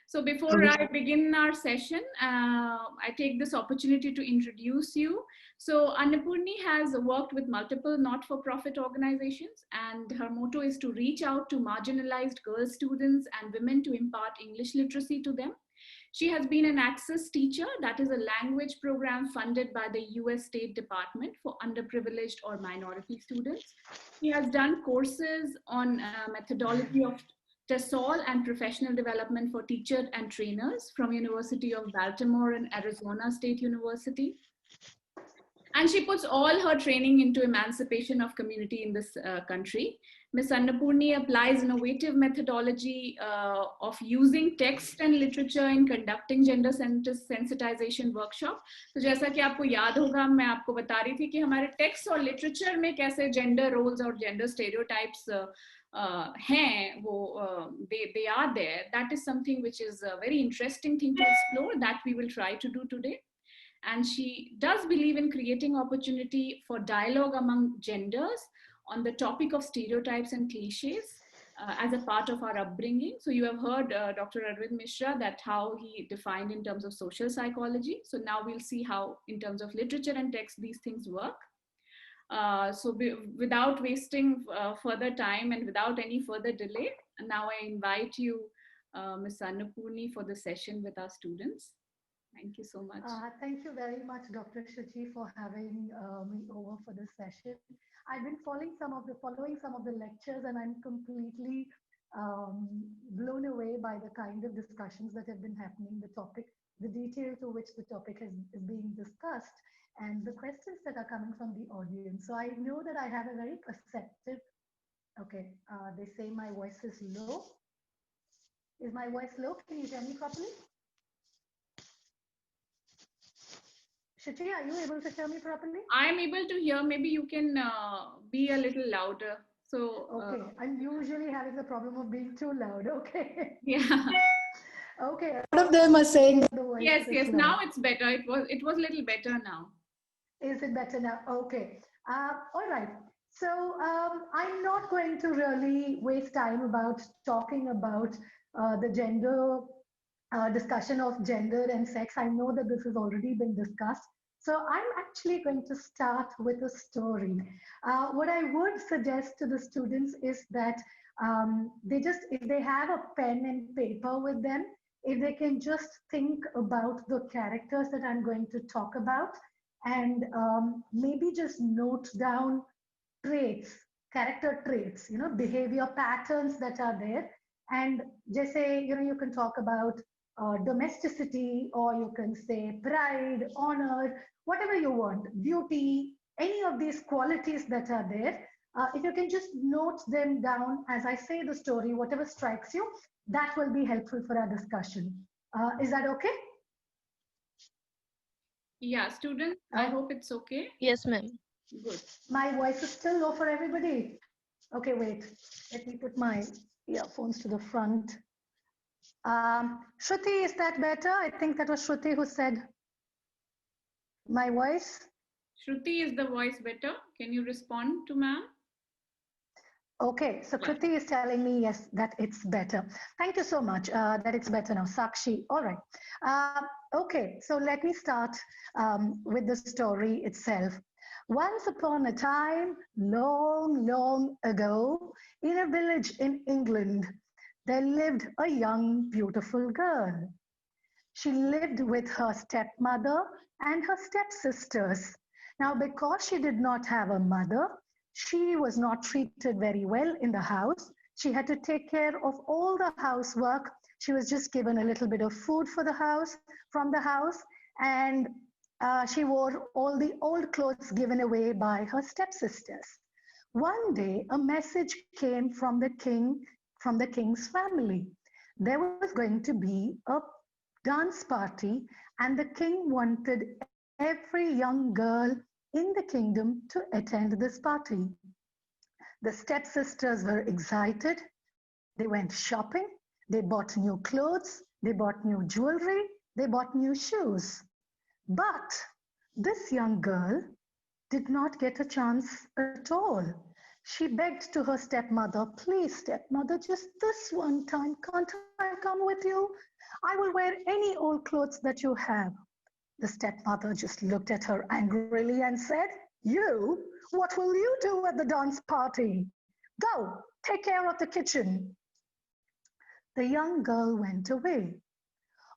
So before I begin our session, I take this opportunity to introduce you. So Annapurni has worked with multiple not-for-profit organizations, and her motto is to reach out to marginalized girl students and women to impart English literacy to them. She has been an Access teacher, that is a language program funded by the US State Department for underprivileged or minority students. She has done courses on methodology of TESOL and professional development for teachers and trainers from University of Baltimore and Arizona State University. And she puts all her training into emancipation of community in this country. Ms. Annapurni applies innovative methodology of using text and literature in conducting gender sensitization workshop. तो जैसा कि आपको याद होगा, मैं आपको बता रही थी कि हमारे text और literature में कैसे gender roles और gender stereotypes हैं, वो they are there. That is something which is a very interesting thing to explore that we will try to do today. And she does believe in creating opportunity for dialogue among genders on the topic of stereotypes and cliches as a part of our upbringing. So you have heard Dr. Arvind Mishra, that how he defined in terms of social psychology. So now we'll see how in terms of literature and text these things work. Without wasting further time and without any further delay, now I invite you, Ms. Annapurni, for the session with our students. Thank you so much. Thank you very much, Dr. Shuchi, for having me over for this session. I've been following some of the lectures, and I'm completely blown away by the kind of discussions that have been happening, the topic, the detail to which the topic is being discussed, and the questions that are coming from the audience. So I know that I have a very perceptive, okay, they say my voice is low. Is my voice low? Can you hear me properly? Shuchi, are you able to hear me properly? I am able to hear. Maybe you can be a little louder. So okay, I'm usually having the problem of being too loud. Okay. Yeah. Okay. A lot of them are saying the voice. Yes. Now it's better. It was a little better now. Is it better now? Okay. All right. So I'm not going to really waste time about talking about the gender discussion of gender and sex. I know that this has already been discussed. So I'm actually going to start with a story. What I would suggest to the students is that if they have a pen and paper with them, if they can just think about the characters that I'm going to talk about, and maybe just note down traits, character traits, behavior patterns that are there. And just say, you can talk about domesticity, or you can say pride, honor, whatever you want, beauty, any of these qualities that are there. If you can just note them down as I say the story, whatever strikes you, that will be helpful for our discussion. Is that okay? Yeah, students, I hope it's okay. Yes, ma'am. Good. My voice is still low for everybody. Okay, wait. Let me put my earphones to the front. Shruti, is that better? I think that was Shruti who said my voice. Shruti, is the voice better? Can you respond to ma'am? Okay, so Kriti is telling me, yes, that it's better. Thank you so much, that it's better now. Sakshi, all right. Okay, so let me start with the story itself. Once upon a time, long, long ago, in a village in England, there lived a young, beautiful girl. She lived with her stepmother and her stepsisters. Now, because she did not have a mother, she was not treated very well in the house. She had to take care of all the housework. She was just given a little bit of food from the house, and she wore all the old clothes given away by her stepsisters. One day, a message came from the king's family. There was going to be a dance party, and the king wanted every young girl in the kingdom to attend this party. The stepsisters were excited. They went shopping. They bought new clothes. They bought new jewelry. They bought new shoes. But this young girl did not get a chance at all. She begged to her stepmother, please, stepmother, just this one time, can't I come with you? I will wear any old clothes that you have. The stepmother just looked at her angrily and said, you? What will you do at the dance party? Go, take care of the kitchen. The young girl went away.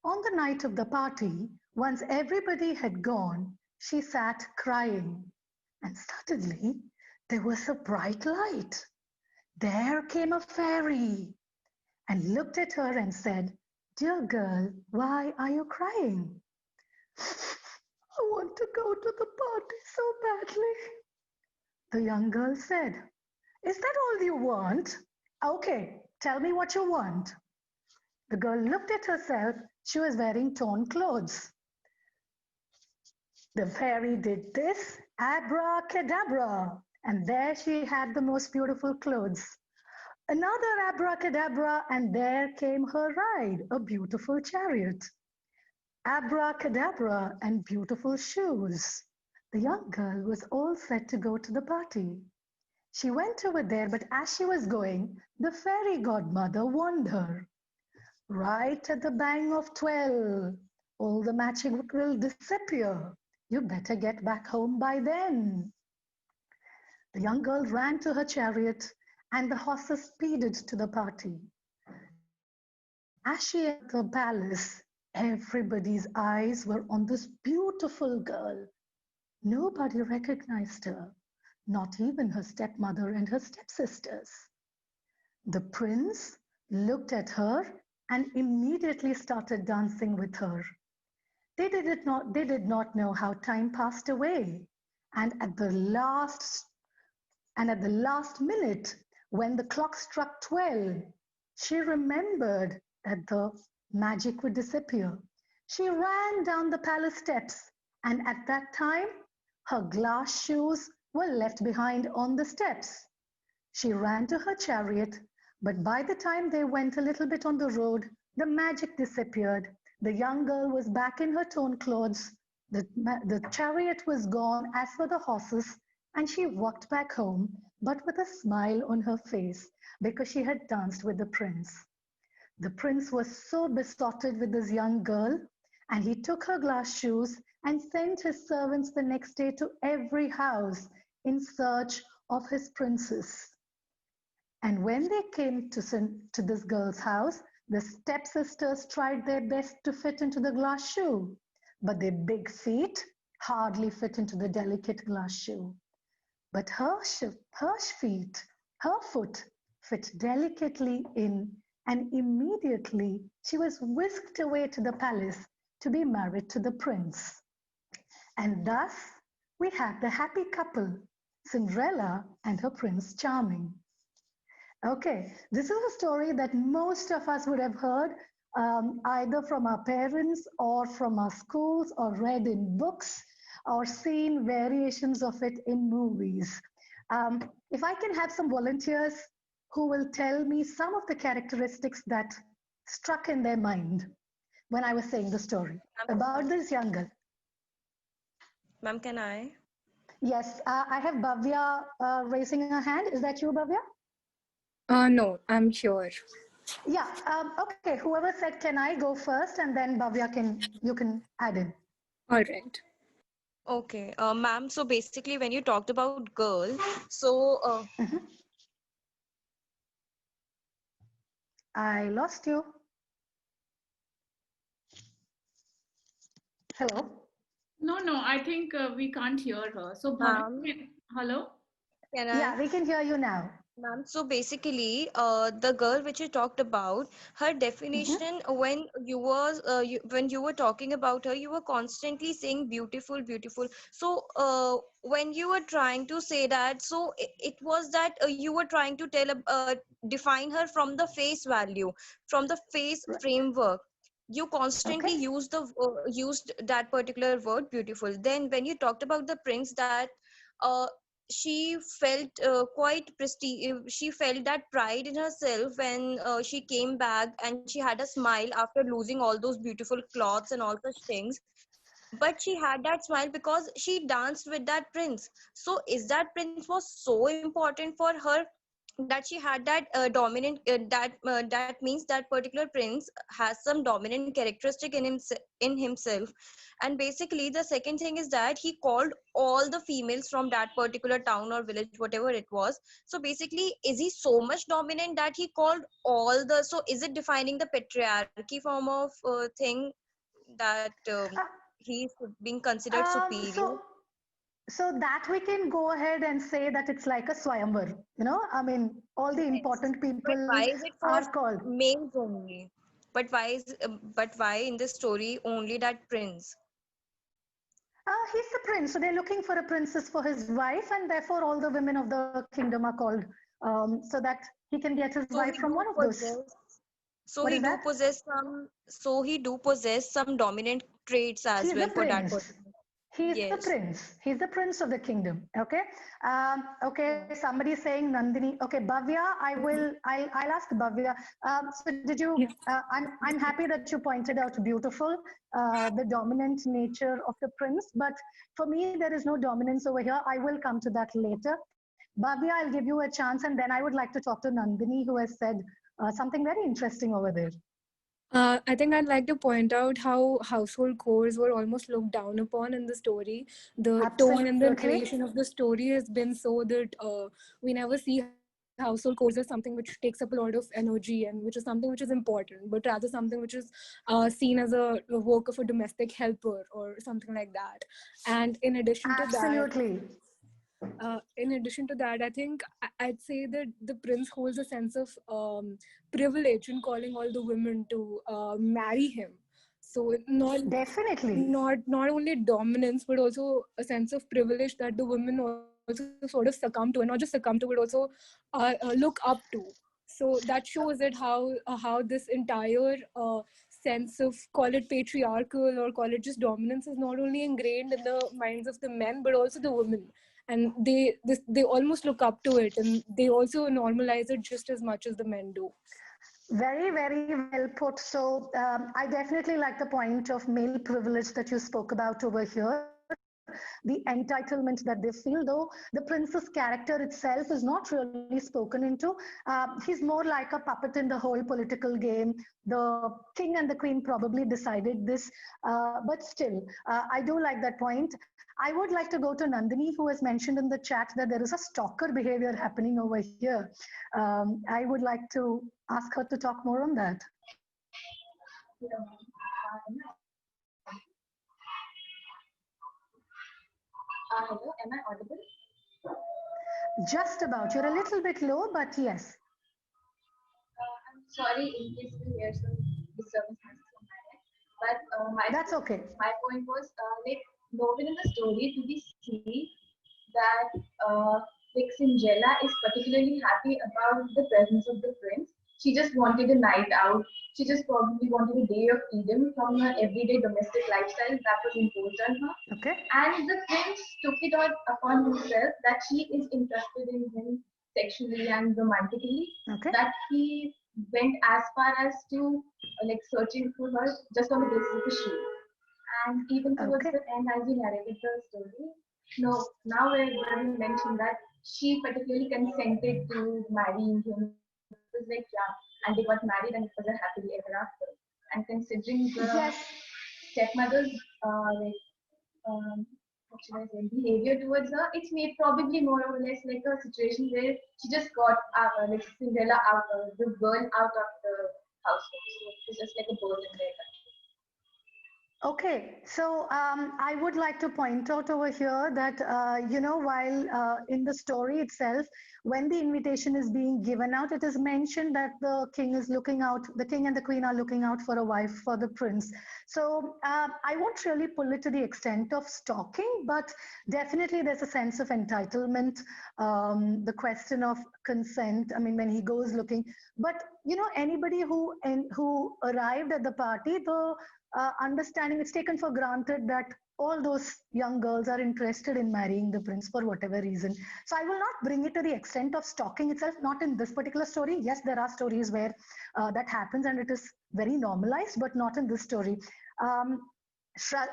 On the night of the party, once everybody had gone, she sat crying. And suddenly, there was a bright light. There came a fairy and looked at her and said, dear girl, why are you crying? I want to go to the party so badly. The young girl said, is that all you want? Okay, tell me what you want. The girl looked at herself. She was wearing torn clothes. The fairy did this, abracadabra, and there she had the most beautiful clothes. Another abracadabra, and there came her ride, a beautiful chariot. Abracadabra and beautiful shoes. The young girl was all set to go to the party. She went over there, but as she was going, the fairy godmother warned her. Right at the bang of 12, all the magic will disappear. You better get back home by then. The young girl ran to her chariot, and the horses speeded to the party. As she entered the palace, everybody's eyes were on this beautiful girl. Nobody recognized her, not even her stepmother and her stepsisters. The prince looked at her and immediately started dancing with her. They did not know how time passed away. And at the last minute, when the clock struck 12, she remembered that the magic would disappear. She ran down the palace steps, and at that time, her glass shoes were left behind on the steps. She ran to her chariot, but by the time they went a little bit on the road, the magic disappeared. The young girl was back in her torn clothes. The chariot was gone, as were the horses, and she walked back home, but with a smile on her face because she had danced with the prince. The prince was so besotted with this young girl, and he took her glass shoes and sent his servants the next day to every house in search of his princess. And when they came to this girl's house, the stepsisters tried their best to fit into the glass shoe, but their big feet hardly fit into the delicate glass shoe. But her foot fit delicately in, and immediately she was whisked away to the palace to be married to the prince. And thus we have the happy couple, Cinderella and her Prince Charming. Okay, this is a story that most of us would have heard either from our parents or from our schools or read in books or seen variations of it in movies. If I can have some volunteers who will tell me some of the characteristics that struck in their mind when I was saying the story about this young girl. Ma'am, can I? Yes, I have Bhavya raising her hand. Is that you, Bhavya? No, I'm sure. Yeah, okay, whoever said, can I go first, and then Bhavya, you can add in. All right. Okay, ma'am, so basically when you talked about girl, so I lost you. Hello? No, I think we can't hear her. So, hello? can I? Yeah, we can hear you now. Ma'am, so basically, the girl which you talked about, her definition when when you were talking about her, you were constantly saying beautiful, beautiful. So when you were trying to say that, so it was that you were trying to define her from the face value, from the face framework. You constantly used that particular word, beautiful. Then when you talked about the prince, that uh, she felt quite prestige, she felt that pride in herself when she came back and she had a smile after losing all those beautiful clothes and all such things. but she had that smile because she danced with that prince. So is that prince was so important for her that she had that dominant that means that particular prince has some dominant characteristic in himself. And basically the second thing is that he called all the females from that particular town or village, whatever it was. So basically, is he so much dominant that he called all the, so is it defining the patriarchy form of thing, that he is being considered Um, superior? so, so that we can go ahead and say that it's like a swayamvar. I mean, all the Yes, important but people why is it for are called. males only? But why in this story only that prince? He's the prince, so they're looking for a princess for his wife, and therefore all the women of the kingdom are called, so that he can get his So wife he from one do of those. possess. So What he is do that? possess some. So he do possess some dominant traits as He's the well for that prince. person. He's the Yes. prince. He's the prince of the kingdom. Okay. Okay. Yeah. Somebody is saying Nandini. Okay, Bhavya. I'll ask Bhavya. So did you? Yeah. I'm happy that you pointed out beautiful the dominant nature of the prince. But for me, there is no dominance over here. I will come to that later. Bhavya, I'll give you a chance, and then I would like to talk to Nandini, who has said something very interesting over there. I think I'd like to point out how household chores were almost looked down upon in the story. The tone and the Absolutely. narration of the story has been so that we never see household chores as something which takes up a lot of energy and which is something which is important, but rather something which is seen as a work of a domestic helper or something like that. And Absolutely. in addition to that, I think I'd say that the prince holds a sense of privilege in calling all the women to marry him. So Definitely. not only dominance, but also a sense of privilege that the women also sort of succumb to, and not just succumb to, but also look up to. So that shows that how this entire sense of, call it patriarchal or call it just dominance, is not only ingrained in the minds of the men but also the women, and they almost look up to it, and they also normalize it just as much as the men do. Very, very well put. So, I definitely like the point of male privilege that you spoke about over here. The entitlement that they feel, though the prince's character itself is not really spoken into. He's more like a puppet in the whole political game. The king and the queen probably decided this, but still, I do like that point. I would like to go to Nandini, who has mentioned in the chat that there is a stalker behavior happening over here. I would like to ask her to talk more on that. Hello, am I audible? Just about. You're a little bit low, but yes. I'm sorry in case you hear some disturbances from my end. But That's okay. my point was like nowhere in the story do we see that like Cinderella is particularly happy about the presence of the prince. She just wanted a night out. She just probably wanted a day of freedom from her everyday domestic lifestyle that was imposed on her. Okay. And the prince took it on upon himself that she is interested in him sexually and romantically, Okay. that he went as far as to like searching for her just on the basis of the shoe. And even towards Okay. the end, as we narrated the story, no, now where we mentioned that she particularly consented to marrying him. It was like, yeah, and they got married and it was a happily ever after. And considering the Yes. stepmother's like what should I say, behavior towards her, it's made probably more or less like a situation where she just got like Cinderella out, the girl out of the household. So it was just like a bird in there. Okay, so I would like to point out over here that, while in the story itself, when the invitation is being given out, it is mentioned that the king is looking out, the king and the queen are looking out for a wife for the prince. So I won't really pull it to the extent of stalking, but definitely there's a sense of entitlement, the question of consent. I mean, when he goes looking, but anybody who arrived at the party, the understanding, it's taken for granted that all those young girls are interested in marrying the prince for whatever reason. So I will not bring it to the extent of stalking itself, not in this particular story. Yes, there are stories where that happens and it is very normalized, but not in this story. Um,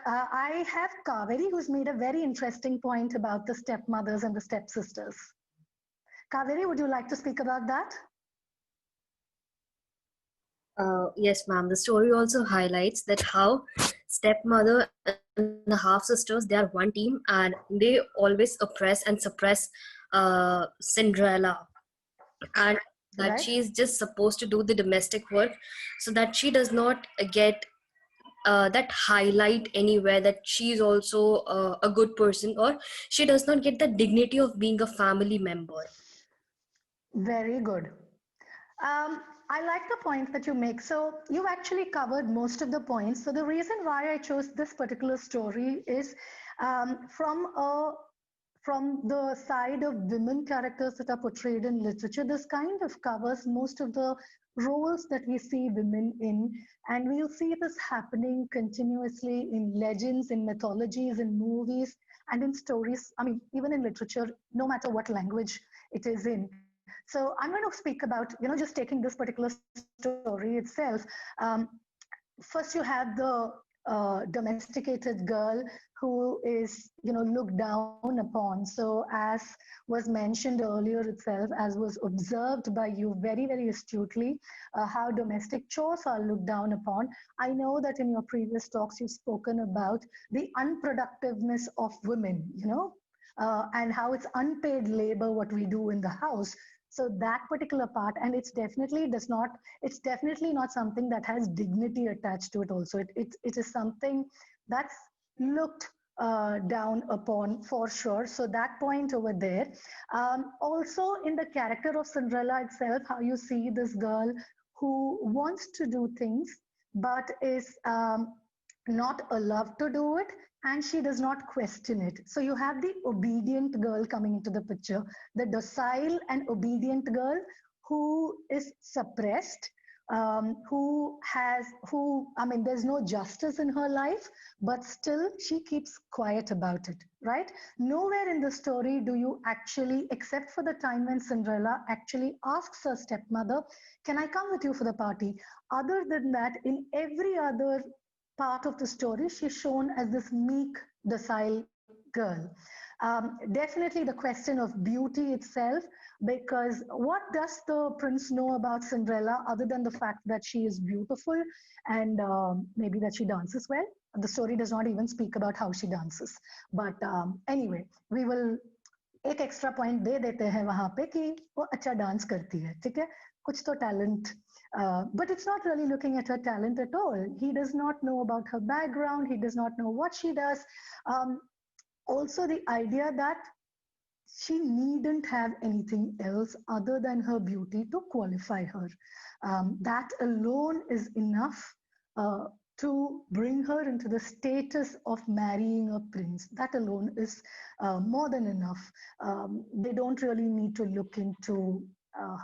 I have Kaveri, who's made a very interesting point about the stepmothers and the stepsisters. Kaveri, would you like to speak about that? Yes, ma'am. The story also highlights that how stepmother and the half sisters, they are one team, and they always oppress and suppress Cinderella, and that Right? she is just supposed to do the domestic work, so that she does not get that highlight anywhere that she is also a good person, or she does not get the dignity of being a family member. Very good. I like the point that you make. So you actually covered most of the points. So the reason why I chose this particular story is from the side of women characters that are portrayed in literature. This kind of covers most of the roles that we see women in, and we'll see this happening continuously in legends, in mythologies, in movies, and in stories. I mean, even in literature, no matter what language it is in. So I'm going to speak about, just taking this particular story itself. Um, First, you have the domesticated girl who is, looked down upon. So as was mentioned earlier itself, as was observed by you very, very astutely, how domestic chores are looked down upon. I know that in your previous talks you've spoken about the unproductiveness of women, and how it's unpaid labor what we do in the house. So that particular part, and it's definitely not something that has dignity attached to it also. It is something that's looked down upon for sure. So that point over there. Also in the character of Cinderella itself, how you see this girl who wants to do things but is not allowed to do it, and she does not question it. So you have the obedient girl coming into the picture, the docile and obedient girl who is suppressed, I mean, there's no justice in her life, but still she keeps quiet about it, right? Nowhere in the story do you actually, except for the time when Cinderella actually asks her stepmother, can I come with you for the party? Other than that, in every other part of the story, she's shown as this meek, docile girl. Definitely the question of beauty itself, because what does the prince know about Cinderella other than the fact that she is beautiful and maybe that she dances well? The story does not even speak about how she dances. But anyway, we will एक extra point दे देते हैं वहां पे कि वो अच्छा dance करती है, ठीक है, कुछ तो talent, but it's not really looking at her talent at all. He does not know about her background, he does not know what she does. Also the idea that she needn't have anything else other than her beauty to qualify her. That alone is enough uh, to bring her into the status of marrying a prince. That alone is more than enough. They don't really need to look into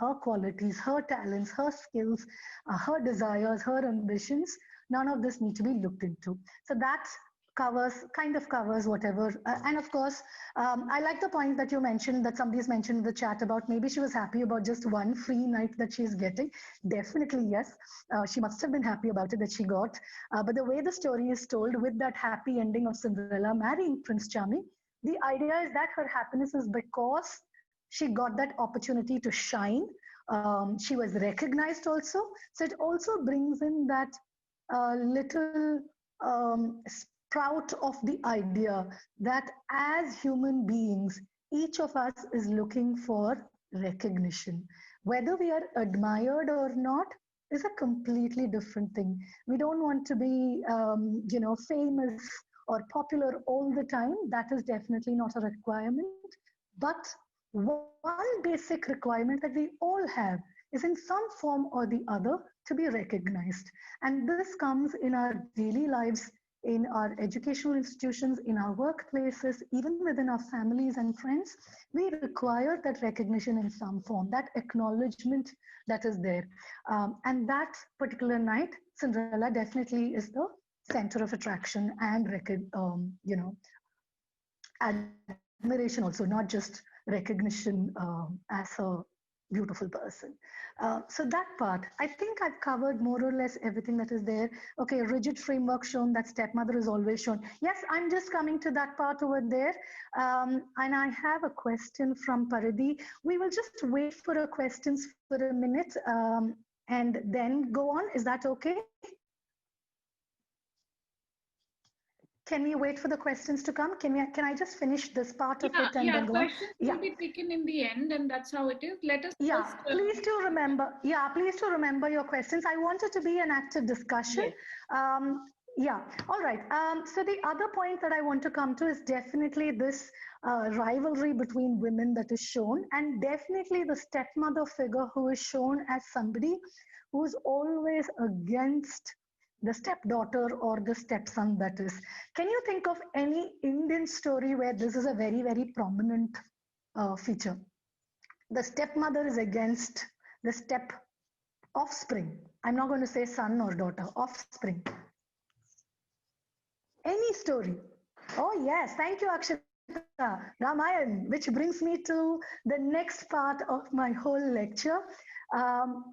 her qualities, her talents, her skills, her desires, her ambitions. None of this need to be looked into. So that kind of covers whatever. And of course, I like the point that you mentioned, that somebody's mentioned in the chat about maybe she was happy about just one free night that she's getting. Definitely, yes. She must have been happy about it that she got. But the way the story is told, with that happy ending of Cinderella marrying Prince Charming, the idea is that her happiness is because she got that opportunity to shine. She was recognized also. So it also brings in that little sprout of the idea that as human beings, each of us is looking for recognition. Whether we are admired or not is a completely different thing. We don't want to be, famous or popular all the time. That is definitely not a requirement. But one basic requirement that we all have is in some form or the other to be recognized. And this comes in our daily lives, in our educational institutions, in our workplaces, even within our families and friends. We require that recognition in some form, that acknowledgement that is there. And that particular night, Cinderella definitely is the center of attraction and admiration also, not just recognition as a beautiful person. So that part, I think I've covered more or less everything that is there. Okay, rigid framework shown, that stepmother is always shown. Yes, I'm just coming to that part over there. And I have a question from Paridhi. We will just wait for a questions for a minute and then go on. Is that okay? Can we wait for the questions to come? Can I just finish this part of it and then go on? Questions will be taken in the end, and that's how it is. Let us first, please do remember. Yeah, please do remember your questions. I want it to be an active discussion. Yes. All right. So the other point that I want to come to is definitely this rivalry between women that is shown, and definitely the stepmother figure who is shown as somebody who is always against the stepdaughter or the stepson, that is. Can you think of any Indian story where this is a very, very prominent feature? The stepmother is against the step offspring. I'm not going to say son or daughter, offspring. Any story? Oh yes, thank you, Akshita. Ramayan, which brings me to the next part of my whole lecture.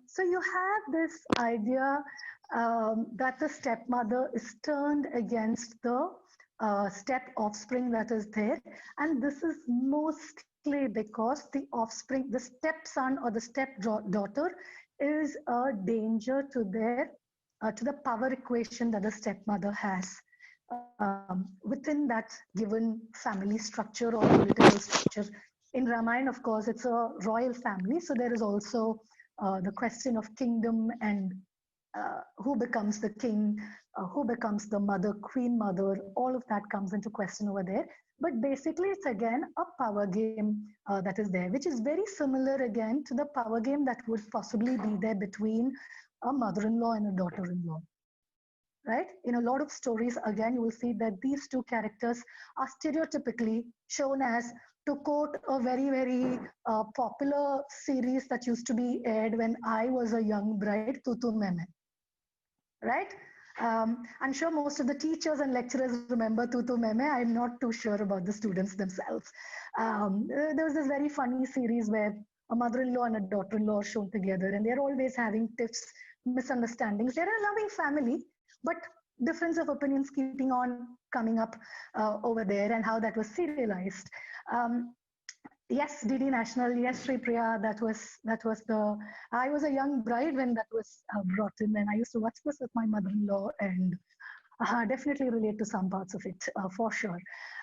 So you have this idea that the stepmother is turned against the step offspring that is there, and this is mostly because the offspring, the stepson or the stepdaughter, is a danger to their to the power equation that the stepmother has within that given family structure or political structure. In Ramayana, of course, it's a royal family, so there is also the question of kingdom and who becomes the king, who becomes the mother, queen mother, all of that comes into question over there. But basically, it's again a power game that is there, which is very similar again to the power game that would possibly be there between a mother-in-law and a daughter-in-law. Right? In a lot of stories, again, you will see that these two characters are stereotypically shown as, to quote a very, very popular series that used to be aired when I was a young bride, Tu Tu Meme. Right? I'm sure most of the teachers and lecturers remember Tu Tu Meme. I'm not too sure about the students themselves. There was this very funny series where a mother-in-law and a daughter-in-law are shown together, and they're always having tiffs, misunderstandings. They're a loving family, but difference of opinions keeping on coming up over there, and how that was serialized. Yes, DD National, yes, Sri Priya, that was the, I was a young bride when that was brought in, and I used to watch this with my mother-in-law, and definitely relate to some parts of it for sure.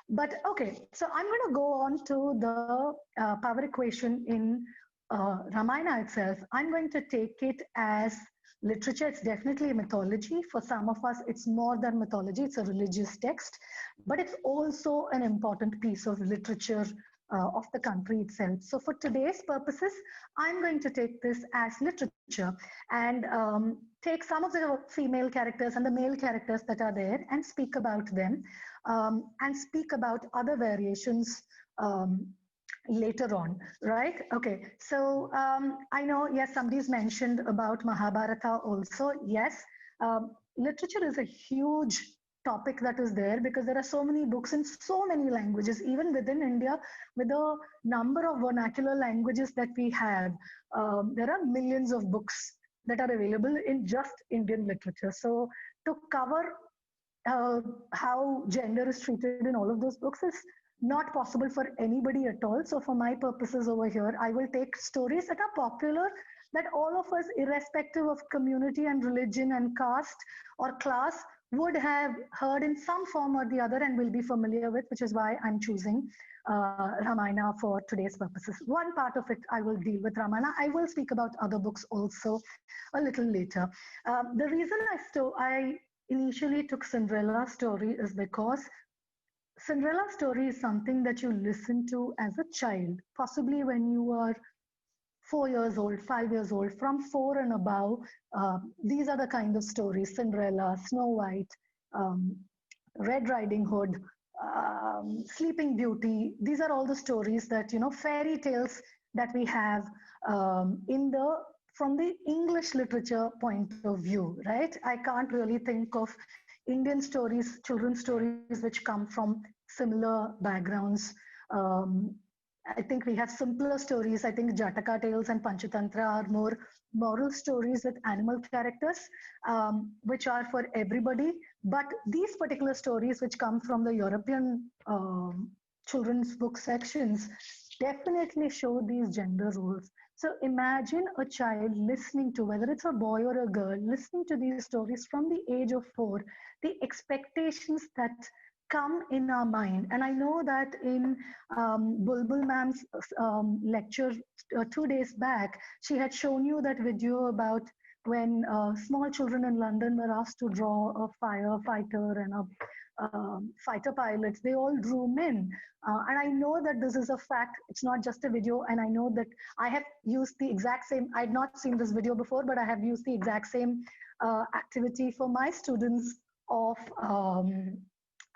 But okay, so I'm going to go on to the power equation in Ramayana itself. I'm going to take it as literature. It's definitely a mythology. For some of us, it's more than mythology. It's a religious text, but it's also an important piece of literature of the country itself. So for today's purposes, I'm going to take this as literature and take some of the female characters and the male characters that are there and speak about them and speak about other variations later on, right? Okay, so I know, yes, somebody's mentioned about Mahabharata also. Yes, literature is a huge topic that is there because there are so many books in so many languages, even within India, with the number of vernacular languages that we have. There are millions of books that are available in just Indian literature. So to cover how gender is treated in all of those books is not possible for anybody at all. So for my purposes over here, I will take stories that are popular, that all of us, irrespective of community and religion and caste or class, would have heard in some form or the other and will be familiar with, which is why I'm choosing Ramayana for today's purposes. One part of it I will deal with Ramayana. I will speak about other books also a little later. The reason I initially took Cinderella story is because Cinderella story is something that you listen to as a child, possibly when you were 4 years old, 5 years old, from 4 and above. These are the kind of stories: Cinderella, Snow White, Red Riding Hood, Sleeping Beauty. These are all the stories that, you know, fairy tales that we have from the English literature point of view, right? I can't really think of Indian stories, children's stories, which come from similar backgrounds I think we have simpler stories. I think Jataka tales and Panchatantra are more moral stories with animal characters, which are for everybody. But these particular stories, which come from the European children's book sections, definitely show these gender roles. So imagine a child listening to, whether it's a boy or a girl, listening to these stories from the age of 4, the expectations that come in our mind. And I know that in Bulbul ma'am's lecture 2 days back, she had shown you that video about when small children in London were asked to draw a firefighter and a fighter pilots. They all drew men. And I know that this is a fact. It's not just a video. And I know that I have used the exact same, I had not seen this video before, but I have used the exact same activity for my students of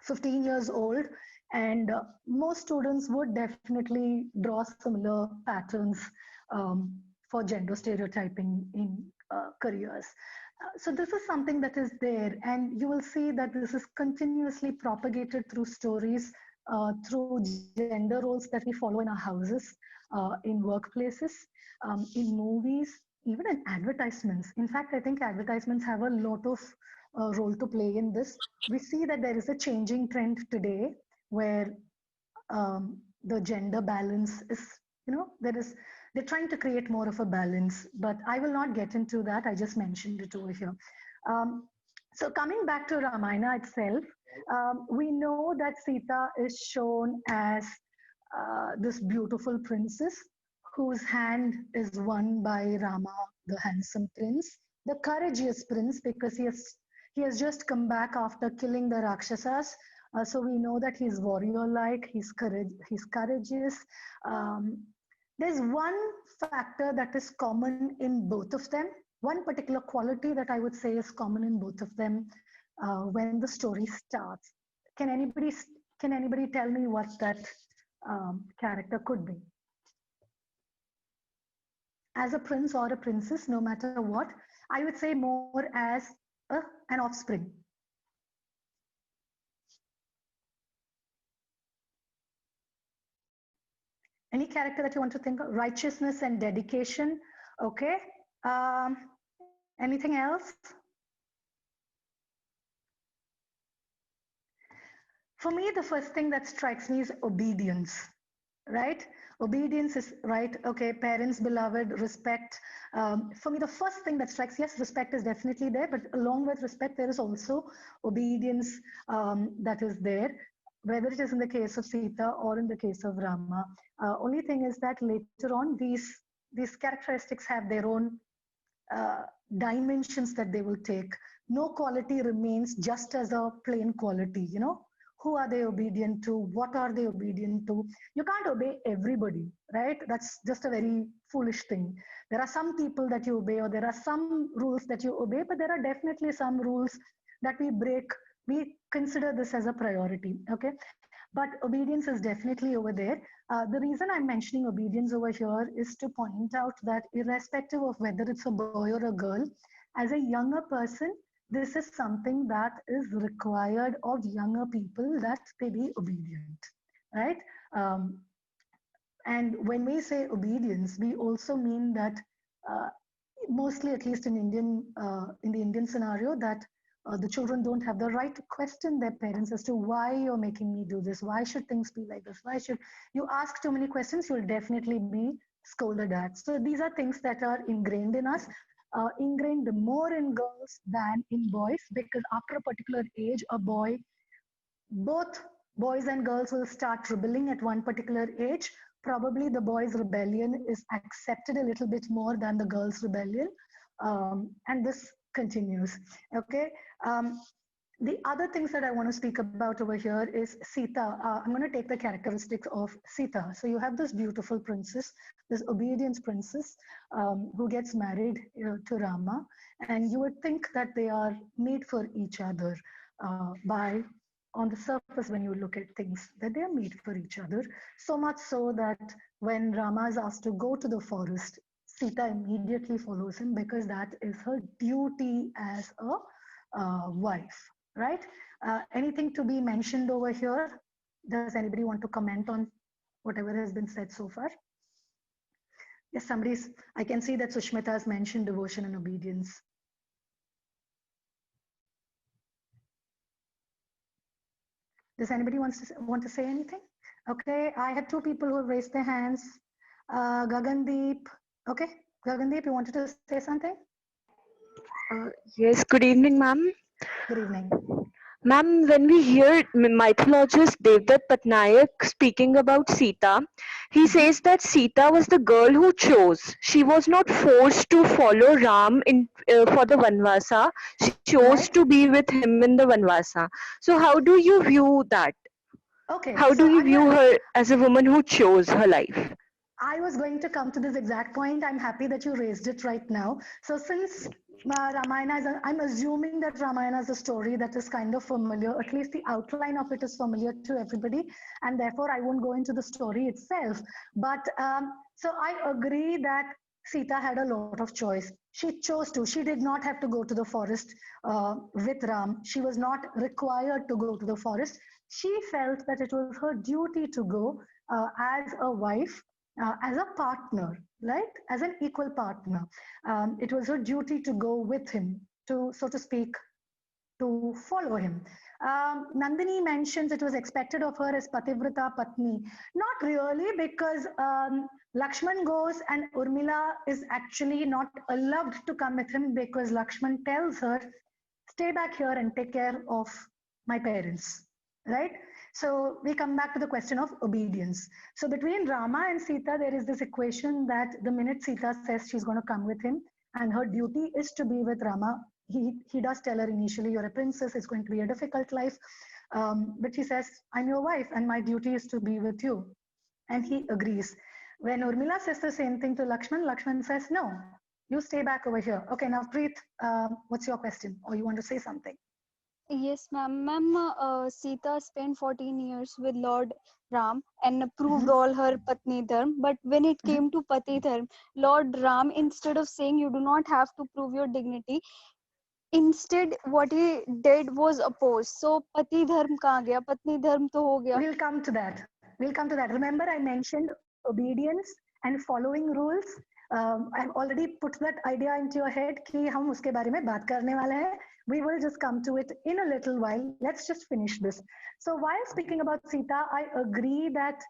15 years old, and most students would definitely draw similar patterns for gender stereotyping in careers. So this is something that is there, and you will see that this is continuously propagated through stories, through gender roles that we follow in our houses, in workplaces, in movies, even in advertisements. In fact, I think advertisements have a lot of role to play in this. We see that there is a changing trend today where the gender balance is, they're trying to create more of a balance, but I will not get into that. I just mentioned it over here. So coming back to Ramayana itself, we know that Sita is shown as this beautiful princess whose hand is won by Rama, the handsome prince, the courageous prince, because he has just come back after killing the Rakshasas. So we know that he's warrior-like, he's courageous. There's one factor that is common in both of them, one particular quality that I would say is common in both of them when the story starts. Can anybody tell me what that character could be? As a prince or a princess, no matter what, I would say more as an offspring. Any character that you want to think of? Righteousness and dedication. Okay. Anything else? For me, the first thing that strikes me is obedience, right? Obedience is right. Okay, parents, beloved, respect. For me, the first thing that strikes, yes, respect is definitely there, but along with respect, there is also obedience that is there, whether it is in the case of Sita or in the case of Rama. Only thing is that later on, these characteristics have their own dimensions that they will take. No quality remains just as a plain quality, Who are they obedient to? What are they obedient to? You can't obey everybody, right? That's just a very foolish thing. There are some people that you obey, or there are some rules that you obey, but there are definitely some rules that we break. We consider this as a priority, okay? But obedience is definitely over there. The reason I'm mentioning obedience over here is to point out that irrespective of whether it's a boy or a girl, as a younger person, this is something that is required of younger people, that they be obedient, right? And when we say obedience, we also mean that mostly, at least in the Indian scenario, that the children don't have the right to question their parents as to why you're making me do this, why should things be like this, why should you ask too many questions, you'll definitely be scolded at. So these are things that are ingrained in us. Ingrained more in girls than in boys, because after a particular age, both boys and girls will start rebelling at one particular age. Probably the boys' rebellion is accepted a little bit more than the girls' rebellion, and this continues. Okay. The other things that I want to speak about over here is Sita. I'm going to take the characteristics of Sita. So you have this beautiful princess, this obedience princess, who gets married to Rama, and you would think that they are made for each other on the surface, when you look at things, that they are made for each other. So much so that when Rama is asked to go to the forest, Sita immediately follows him, because that is her duty as a wife. Right? Anything to be mentioned over here? Does anybody want to comment on whatever has been said so far? Yes, I can see that Sushmita has mentioned devotion and obedience. Does anybody want to say anything? Okay, I have two people who have raised their hands. Gagandeep. Okay, Gagandeep, you wanted to say something? Yes, good evening, ma'am. Good evening. Ma'am, when we hear mythologist Devdutt Patnaik speaking about Sita, he says that Sita was the girl who chose. She was not forced to follow Ram for the Vanvasa. She chose Right. to be with him in the Vanvasa. So how do you view that? Okay, How so do you view her as a woman who chose her life? I was going to come to this exact point. I'm happy that you raised it right now. So since Ramayana I'm assuming that Ramayana is a story that is kind of familiar, at least the outline of it is familiar to everybody, and therefore I won't go into the story itself. But so I agree that Sita had a lot of choice. She chose to. She did not have to go to the forest with Ram. She was not required to go to the forest. She felt that it was her duty to go as a wife, as a partner, right? As an equal partner. It was her duty to go with him, to, so to speak, to follow him. Nandini mentions it was expected of her as Pativrata Patni. Not really, because Lakshman goes and Urmila is actually not allowed to come with him because Lakshman tells her, stay back here and take care of my parents, right? So we come back to the question of obedience. So between Rama and Sita, there is this equation that the minute Sita says she's going to come with him and her duty is to be with Rama, he does tell her initially, you're a princess, it's going to be a difficult life. But he says, I'm your wife and my duty is to be with you. And he agrees. When Urmila says the same thing to Lakshman, Lakshman says, no, you stay back over here. Okay, now Preet, what's your question? Or you want to say something? Yes, ma'am. Sita spent 14 years with Lord Ram and proved all her Patni Dharm. But when it came to Pati Dharm, Lord Ram, instead of saying you do not have to prove your dignity, instead what he did was oppose. So Pati Dharm kahan gaya? Patni Dharm to ho gaya. We'll come to that. We'll come to that. Remember, I mentioned obedience and following rules. I've already put that idea into your head कि हम उसके बारे में बात करने वाले हैं. We will just come to it in a little while. Let's just finish this. So while speaking about Sita, I agree that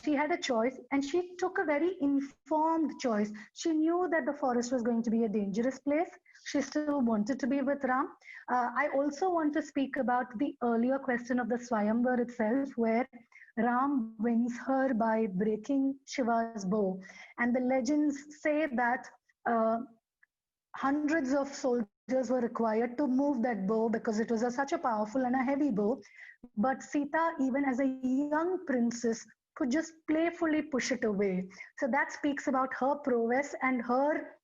she had a choice and she took a very informed choice. She knew that the forest was going to be a dangerous place. She still wanted to be with Ram. I also want to speak about the earlier question of the Swayamvar itself, where Ram wins her by breaking Shiva's bow. And the legends say that hundreds of soldiers were required to move that bow because it was such a powerful and a heavy bow. But Sita, even as a young princess, could just playfully push it away. So that speaks about her prowess and her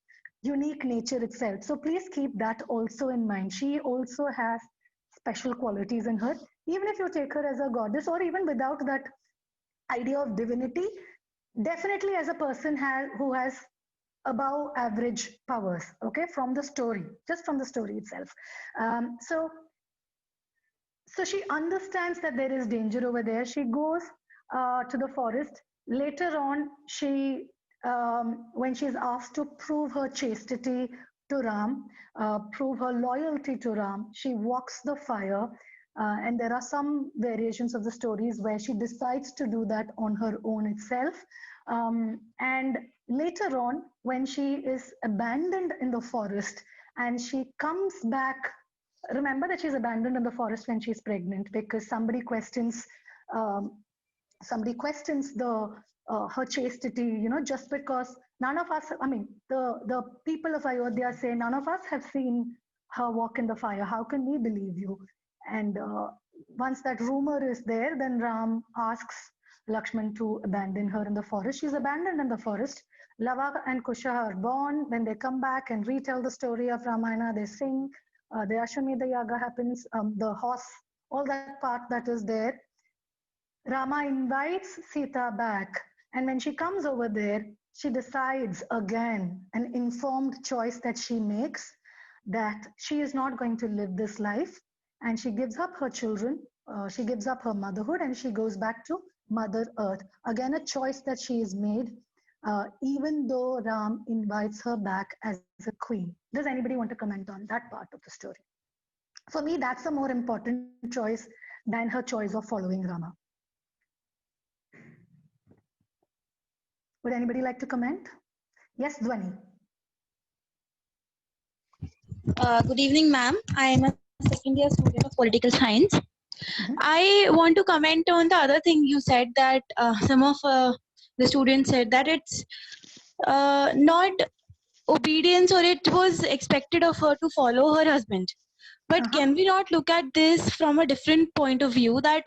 unique nature itself. So please keep that also in mind. She also has special qualities in her. Even if you take her as a goddess, or even without that idea of divinity, definitely as a person who has above average powers, okay, from the story, just from the story itself. So she understands that there is danger over there. She goes to the forest. Later on, when she's asked to prove her chastity to Ram, prove her loyalty to Ram, she walks the fire. And there are some variations of the stories where she decides to do that on her own itself. And later on, when she is abandoned in the forest and she comes back, remember that she's abandoned in the forest when she's pregnant because somebody questions the her chastity, you know, just because none of us, I mean, the people of Ayodhya say none of us have seen her walk in the fire. How can we believe you? And once that rumor is there, then Ram asks Lakshman to abandon her in the forest. She's abandoned in the forest. Lava and Kusha are born. When they come back and retell the story of Ramayana, they sing. The Ashwamedha Yaga happens, the horse, all that part that is there. Rama invites Sita back. And when she comes over there, she decides again, an informed choice that she makes, that she is not going to live this life. And she gives up her children, she gives up her motherhood, and she goes back to Mother Earth. Again, a choice that she is made, even though Ram invites her back as a queen. Does anybody want to comment on that part of the story? For me, that's a more important choice than her choice of following Rama. Would anybody like to comment? Yes, Dhwani. Good evening, ma'am. I am a second year student of political science. I want to comment on the other thing you said, that some of the students said that it's not obedience, or it was expected of her to follow her husband. But can we not look at this from a different point of view, that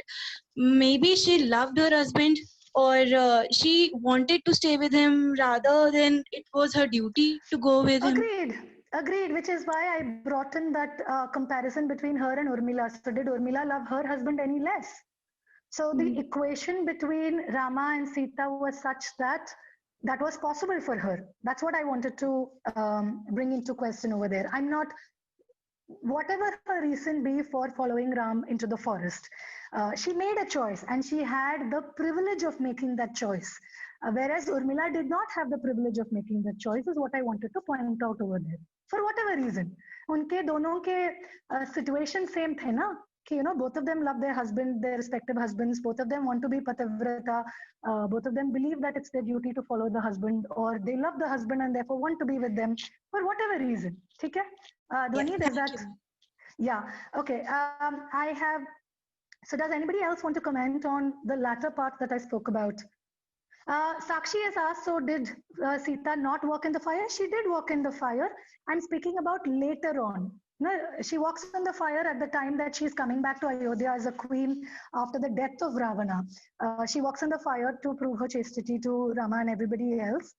maybe she loved her husband, or she wanted to stay with him rather than it was her duty to go with him? Agreed, which is why I brought in that comparison between her and Urmila. So did Urmila love her husband any less? So the equation between Rama and Sita was such that that was possible for her. That's what I wanted to bring into question over there. I'm not, whatever her reason be for following Ram into the forest, she made a choice and she had the privilege of making that choice. Whereas Urmila did not have the privilege of making that choice, is what I wanted to point out over there. For whatever reason. उनके दोनों के situation same थे ना, कि both of them love their husband, their respective husbands, both of them want to be pativrata, both of them believe that it's their duty to follow the husband, or they love the husband and therefore want to be with them for whatever reason. ठीक है? Dhwani, does that? Yeah. Okay. I have. So does anybody else want to comment on the latter part that I spoke about? Sakshi has asked, so did Sita not walk in the fire? She did walk in the fire. I'm speaking about later on. No, she walks in the fire at the time that she's coming back to Ayodhya as a queen after the death of Ravana. She walks in the fire to prove her chastity to Rama and everybody else.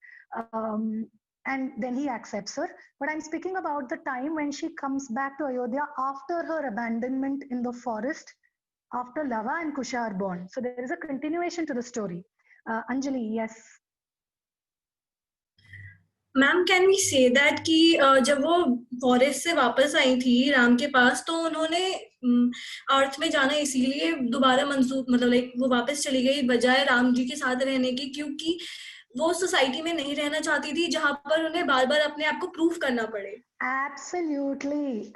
And then he accepts her. But I'm speaking about the time when she comes back to Ayodhya after her abandonment in the forest, after Lava and Kusha are born. So there is a continuation to the story. Anjali, yes. Ma'am can we say that कि जब वो forest से वापस आई थी राम के पास, तो उन्होंने अर्थ में जाना इसीलिए दोबारा मंसूब, मतलब लाइक वो वापस चली गई बजाय राम जी के साथ रहने की, क्योंकि वो सोसाइटी में नहीं रहना चाहती थी जहां पर उन्हें बार बार अपने आप को प्रूव करना पड़े. Absolutely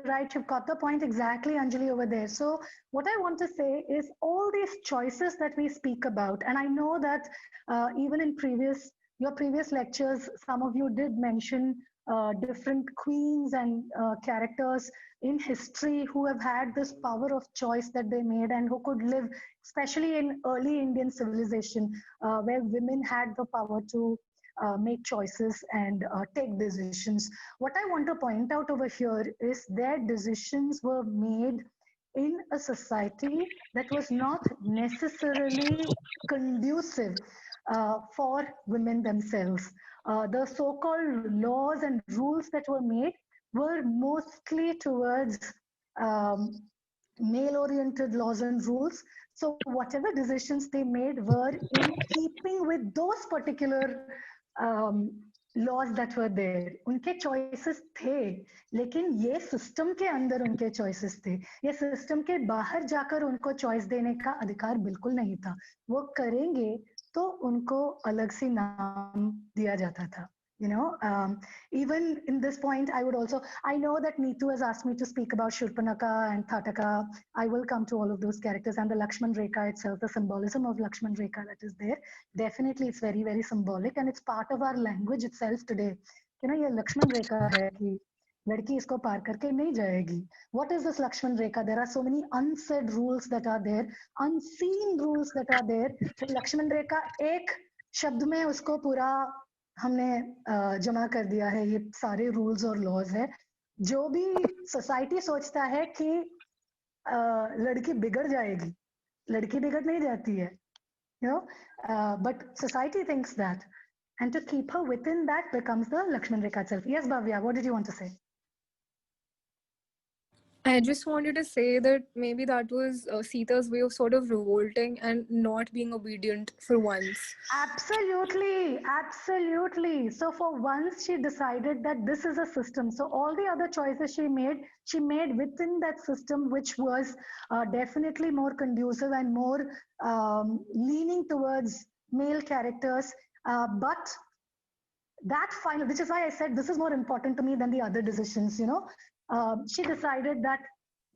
right. You've got the point exactly, Anjali, over there. So what I want to say is all these choices that we speak about, and I know that even in your previous lectures, some of you did mention different queens and characters in history who have had this power of choice that they made and who could live, especially in early Indian civilization, where women had the power to make choices and take decisions. What I want to point out over here is their decisions were made in a society that was not necessarily conducive for women themselves. The so-called laws and rules that were made were mostly towards male-oriented laws and rules. So whatever decisions they made were in keeping with those particular laws that were there. उनके choices थे, लेकिन ये system के अंदर उनके choices थे. ये system के बाहर जाकर उनको choice देने का अधिकार बिल्कुल नहीं था. वो करेंगे तो उनको अलग से नाम दिया जाता था. Even in this point, I know that Neetu has asked me to speak about Shurpanaka and Thataka. I will come to all of those characters and the Lakshman Rekha itself, the symbolism of Lakshman Rekha that is there. Definitely, it's very, very symbolic and it's part of our language itself today. ये Lakshman Rekha है कि लड़की इसको पार करके नहीं जाएगी. What is this Lakshman Rekha? There are so many unsaid rules that are there, unseen rules that are there. So Lakshman Rekha एक शब्द में उसको पूरा हमने जमा कर दिया है. ये सारे रूल्स और लॉज है. जो भी सोसाइटी सोचता है कि लड़की बिगड़ जाएगी, लड़की बिगड़ नहीं जाती है, but society thinks that, and to keep her within that becomes the Lakshman Rekha itself. Yes, Bhavya, what did you want to say? I just wanted to say that maybe that was Sita's way of sort of revolting and not being obedient for once. Absolutely, absolutely. So for once, she decided that this is a system. So all the other choices she made within that system, which was definitely more conducive and more leaning towards male characters. But that final, which is why I said this is more important to me than the other decisions, you know. She decided that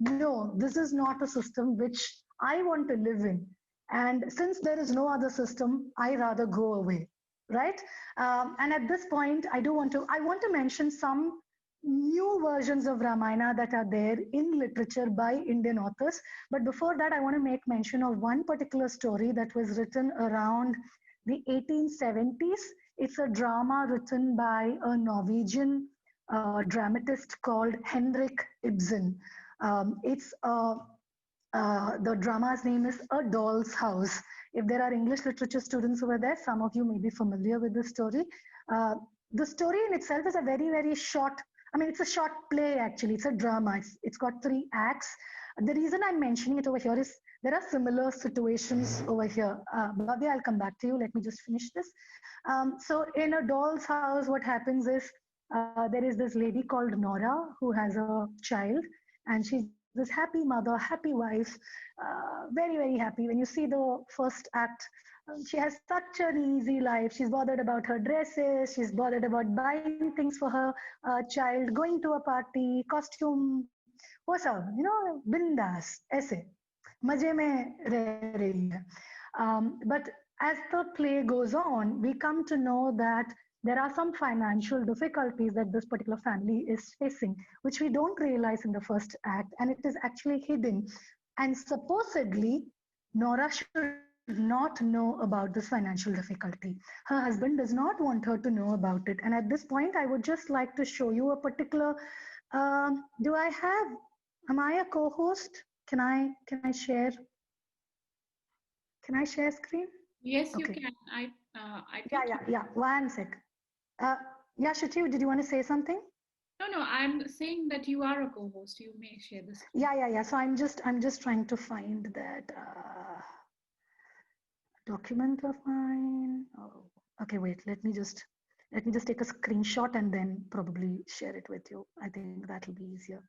no, this is not a system which I want to live in. And since there is no other system, I rather go away, right? And at this point, I want to mention some new versions of Ramayana that are there in literature by Indian authors. But before that, I want to make mention of one particular story that was written around the 1870s. It's a drama written by a Norwegian dramatist called Henrik Ibsen. The drama's name is A Doll's House. If there are English literature students over there, some of you may be familiar with this story. The story in itself is a very, very short, I mean, it's a short play actually. It's a drama. It's got 3 acts. The reason I'm mentioning it over here is there are similar situations over here. Bhavya, I'll come back to you. Let me just finish this. So in A Doll's House, what happens is there is this lady called Nora who has a child, and she's this happy mother, happy wife, very, very happy. When you see the first act, she has such an easy life. She's bothered about her dresses. She's bothered about buying things for her child, going to a party, costume, वो सब, you know, bindas, ऐसे, मजे में रह रही है. But as the play goes on, we come to know that there are some financial difficulties that this particular family is facing, which we don't realize in the first act, and it is actually hidden. And supposedly, Nora should not know about this financial difficulty. Her husband does not want her to know about it. And at this point, I would just like to show you a particular. Am I a co-host? Can I share? Can I share screen? Yes, you Okay. can. I think Yeah. 1 sec. Yeah, Shruti, did you want to say something? No, I'm saying that you are a co-host. You may share this. Yeah. So I'm just trying to find that document of mine. Oh, okay, wait. Let me just take a screenshot and then probably share it with you. I think that'll be easier.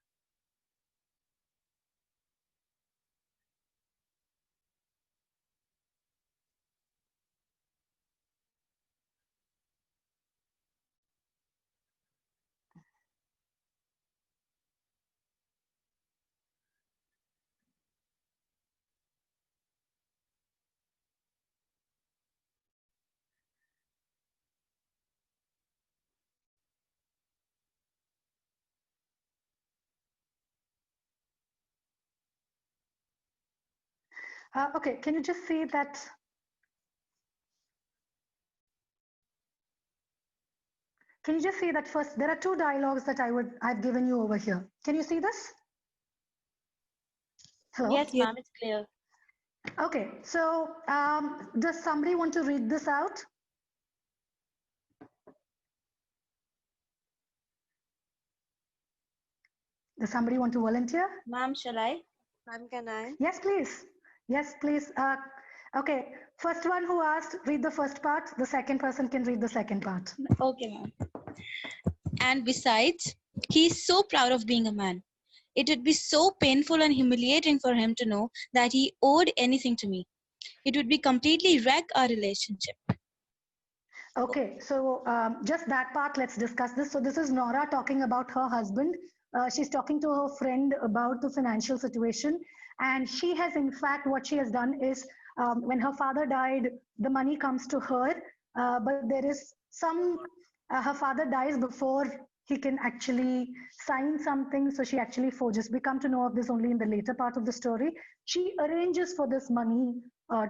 Okay, can you just see that? Can you just see that first? There are 2 dialogues that I've given you over here. Can you see this? Hello? Yes, ma'am, it's clear. Okay, so does somebody want to read this out? Does somebody want to volunteer? Ma'am, shall I? Ma'am, can I? Yes, please. Yes, please. Okay, first one who asked, read the first part. The second person can read the second part. Okay, ma'am. And besides, he is so proud of being a man. It would be so painful and humiliating for him to know that he owed anything to me. It would be completely wreck our relationship. Okay, so just that part, let's discuss this. So this is Nora talking about her husband. She's talking to her friend about the financial situation. And she has, in fact, what she has done is when her father died, the money comes to her. But there is her father dies before he can actually sign something. So she actually forges. We come to know of this only in the later part of the story. She arranges for this money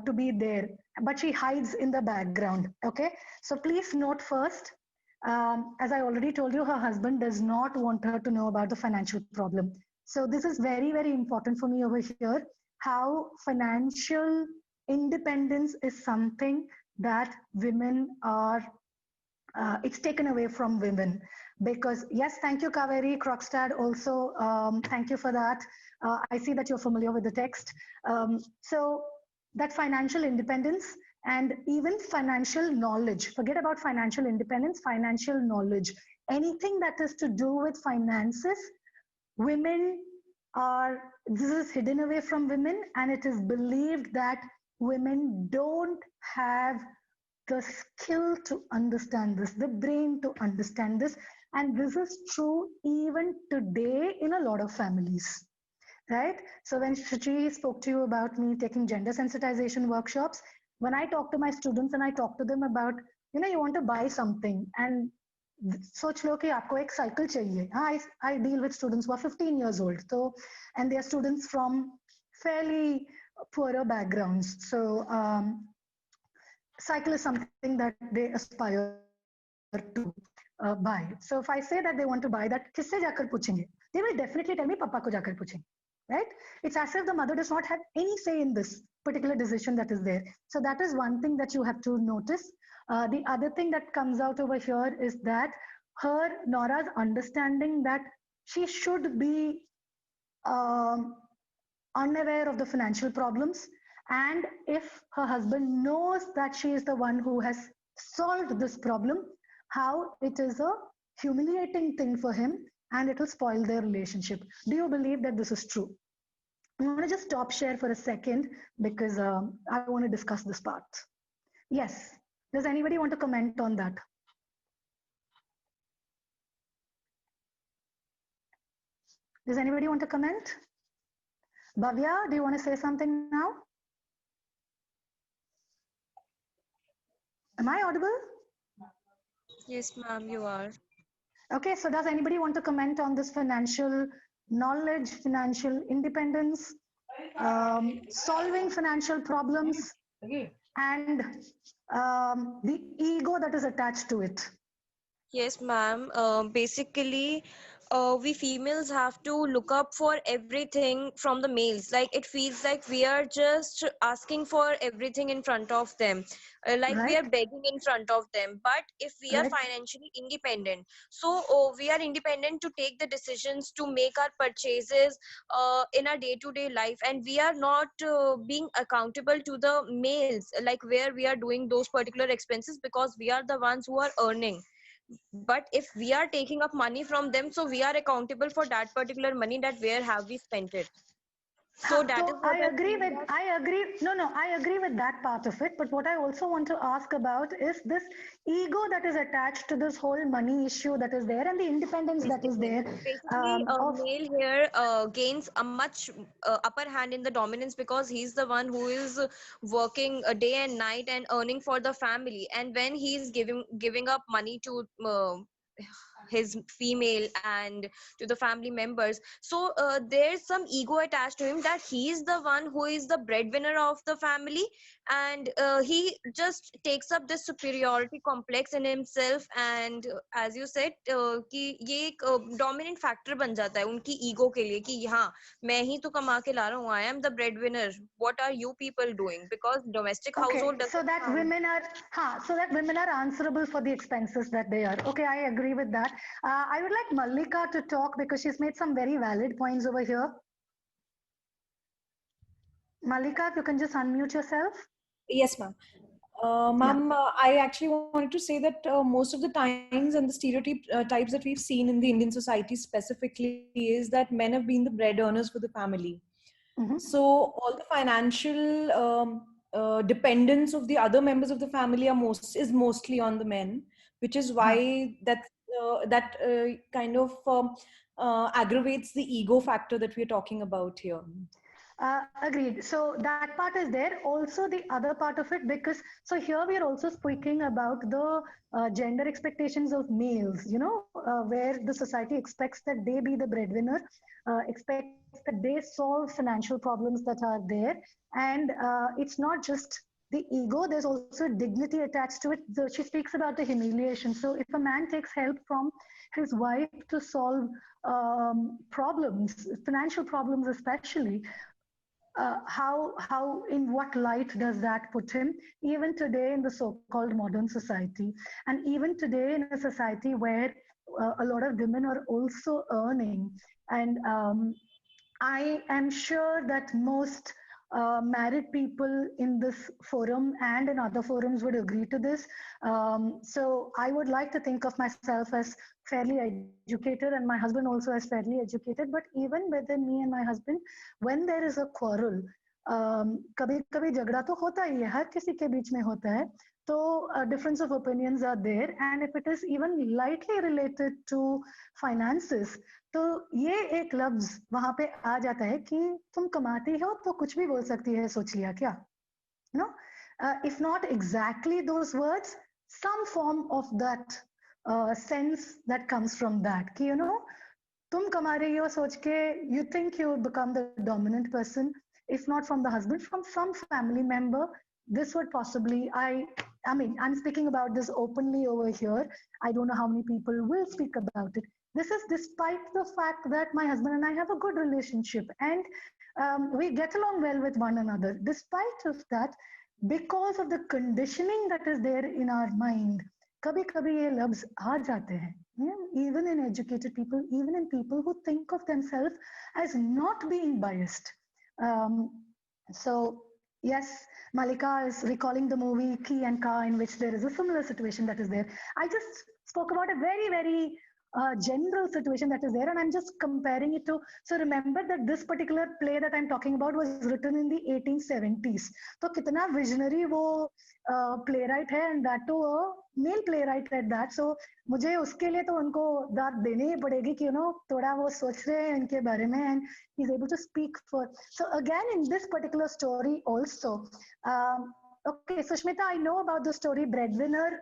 to be there, but she hides in the background. Okay, so please note first, as I already told you, her husband does not want her to know about the financial problem. So this is very, very important for me over here, how financial independence is something that women are it's taken away from women. Because yes, thank you, Kaveri Krogstad. Also, thank you for that. I see that you're familiar with the text. So that financial independence and even financial knowledge. Forget about financial independence, financial knowledge. Anything that is to do with finances, women this is hidden away from women, and it is believed that women don't have the skill to understand this, the brain to understand this. And this is true even today in a lot of families, right? So when Shruti spoke to you about me taking gender sensitization workshops, when I talk to my students and I talk to them about, you want to buy something and सोच लो कि आपको एक cycle चाहिए. I deal with students who are 15 years old, so and they are students from fairly poorer backgrounds. So cycle is something that they aspire to buy. So if I say that they want to buy that, किससे जाकर पूछेंगे? They will definitely tell me पापा को जाकर पूछेंगे, right? It's as if the mother does not have any say in this particular decision that is there. So that is one thing that you have to notice. The other thing that comes out over here is that Nora's understanding that she should be unaware of the financial problems, and if her husband knows that she is the one who has solved this problem, how it is a humiliating thing for him and it will spoil their relationship. Do you believe that this is true? I'm going to just stop share for a second because I want to discuss this part. Yes. Does anybody want to comment on that? Does anybody want to comment? Bhavya, do you want to say something now? Am I audible? Yes, ma'am, you are. Okay, so does anybody want to comment on this financial knowledge, financial independence, solving financial problems, and the ego that is attached to it? Yes, ma'am. Basically, we females have to look up for everything from the males. Like it feels like we are just asking for everything in front of them, like we are Right. begging in front of them. But if we are Right. financially independent, so we are independent to take the decisions to make our purchases in our day-to-day life, and we are not being accountable to the males, like where we are doing those particular expenses, because we are the ones who are earning. But if we are taking up money from them, so we are accountable for that particular money, that where have we spent it. So that is So what I feel I agree with that part of it. But what I also want to ask about is this ego that is attached to this whole money issue that is there and the independence that is there. basically male here gains a much upper hand in the dominance, because he's the one who is working day and night and earning for the family, and when he's giving up money to his female and to the family members, so there's some ego attached to him, that he is the one who is the breadwinner of the family, and he just takes up this superiority complex in himself. And as you said कि ये एक dominant factor बन जाता है उनकी ego के लिए, कि हाँ मैं ही तो कमा के ला रहा हूँ, I am the breadwinner, what are you people doing, because domestic household doesn't so that women are answerable for the expenses that they are. Okay, I agree with that. I would like Mallika to talk because she's made some very valid points over here. Mallika, if you can just unmute yourself. Yes, ma'am. Ma'am, I actually wanted to say that most of the times and the stereotypes that we've seen in the Indian society specifically is that men have been the bread earners for the family. So all the financial dependence of the other members of the family is mostly on the men, which is why that kind of aggravates the ego factor that we're talking about here. Agreed. So that part is there. Also, the other part of it, because so here we are also speaking about the gender expectations of males, where the society expects that they be the breadwinner, expects that they solve financial problems that are there. And it's not just the ego, there's also dignity attached to it. So she speaks about the humiliation. So if a man takes help from his wife to solve problems, financial problems especially, how in what light does that put him even today in the so-called modern society, and even today in a society where a lot of women are also earning, and I am sure that most married people in this forum and in other forums would agree to this. So I would like to think of myself as fairly educated, and my husband also as fairly educated. But even within me and my husband, when there is a quarrel, कभी कभी झगड़ा तो होता ही है, हर किसी के बीच में होता है. तो difference of opinions are there, and if it is even lightly related to finances, तो ये एक लफ्ज वहां पे आ जाता है कि तुम कमाती हो तो कुछ भी बोल सकती है, सोच लिया क्या? No, if not exactly those words, some form of that sense that comes from that. कि तुम कमा रही हो सोच के you think you become the dominant person, if not from the husband, from some family member. This would possibly, I mean, I'm speaking about this openly over here. I don't know how many people will speak about it. This is despite the fact that my husband and I have a good relationship, and we get along well with one another. Despite of that, because of the conditioning that is there in our mind, कभी कभी ये लफ्ज आ जाते हैं. Even in educated people, even in people who think of themselves as not being biased. So yes, Malika is recalling the movie Ki and Ka, in which there is a similar situation that is there. I just spoke about a very, very general situation that is there, and I'm just comparing it to. So remember that this particular play that I'm talking about was written in the 1870s. तो कितना visionary वो playwright है, and that too a male playwright at that. So मुझे उसके लिए तो उनको दाद देनी ही पड़ेगी कि थोड़ा वो सोच रहे हैं इनके बारे में, and he's able to speak for. So again, in this particular story also. Okay, Sushmita, I know about the story Breadwinner.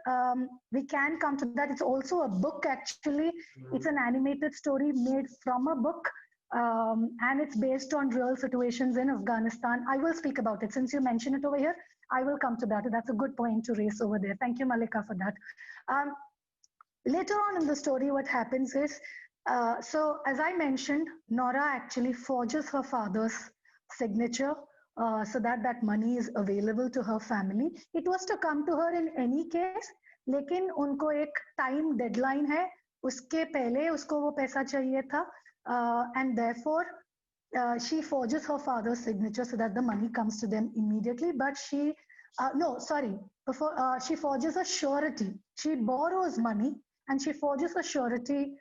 We can come to that. It's also a book, actually. It's an animated story made from a book, and it's based on real situations in Afghanistan. I will speak about it. Since you mentioned it over here, I will come to that. That's a good point to raise over there. Thank you, Malika, for that. Later on in the story, what happens is, so as I mentioned, Nora actually forges her father's signature so that that money is available to her family. It was to come to her in any case, लेकिन उनको एक time deadline है, उसके पहले उसको वो पैसा चाहिए था, and therefore she forges her father's signature so that the money comes to them immediately. But she, before she forges a surety. She borrows money and she forges a surety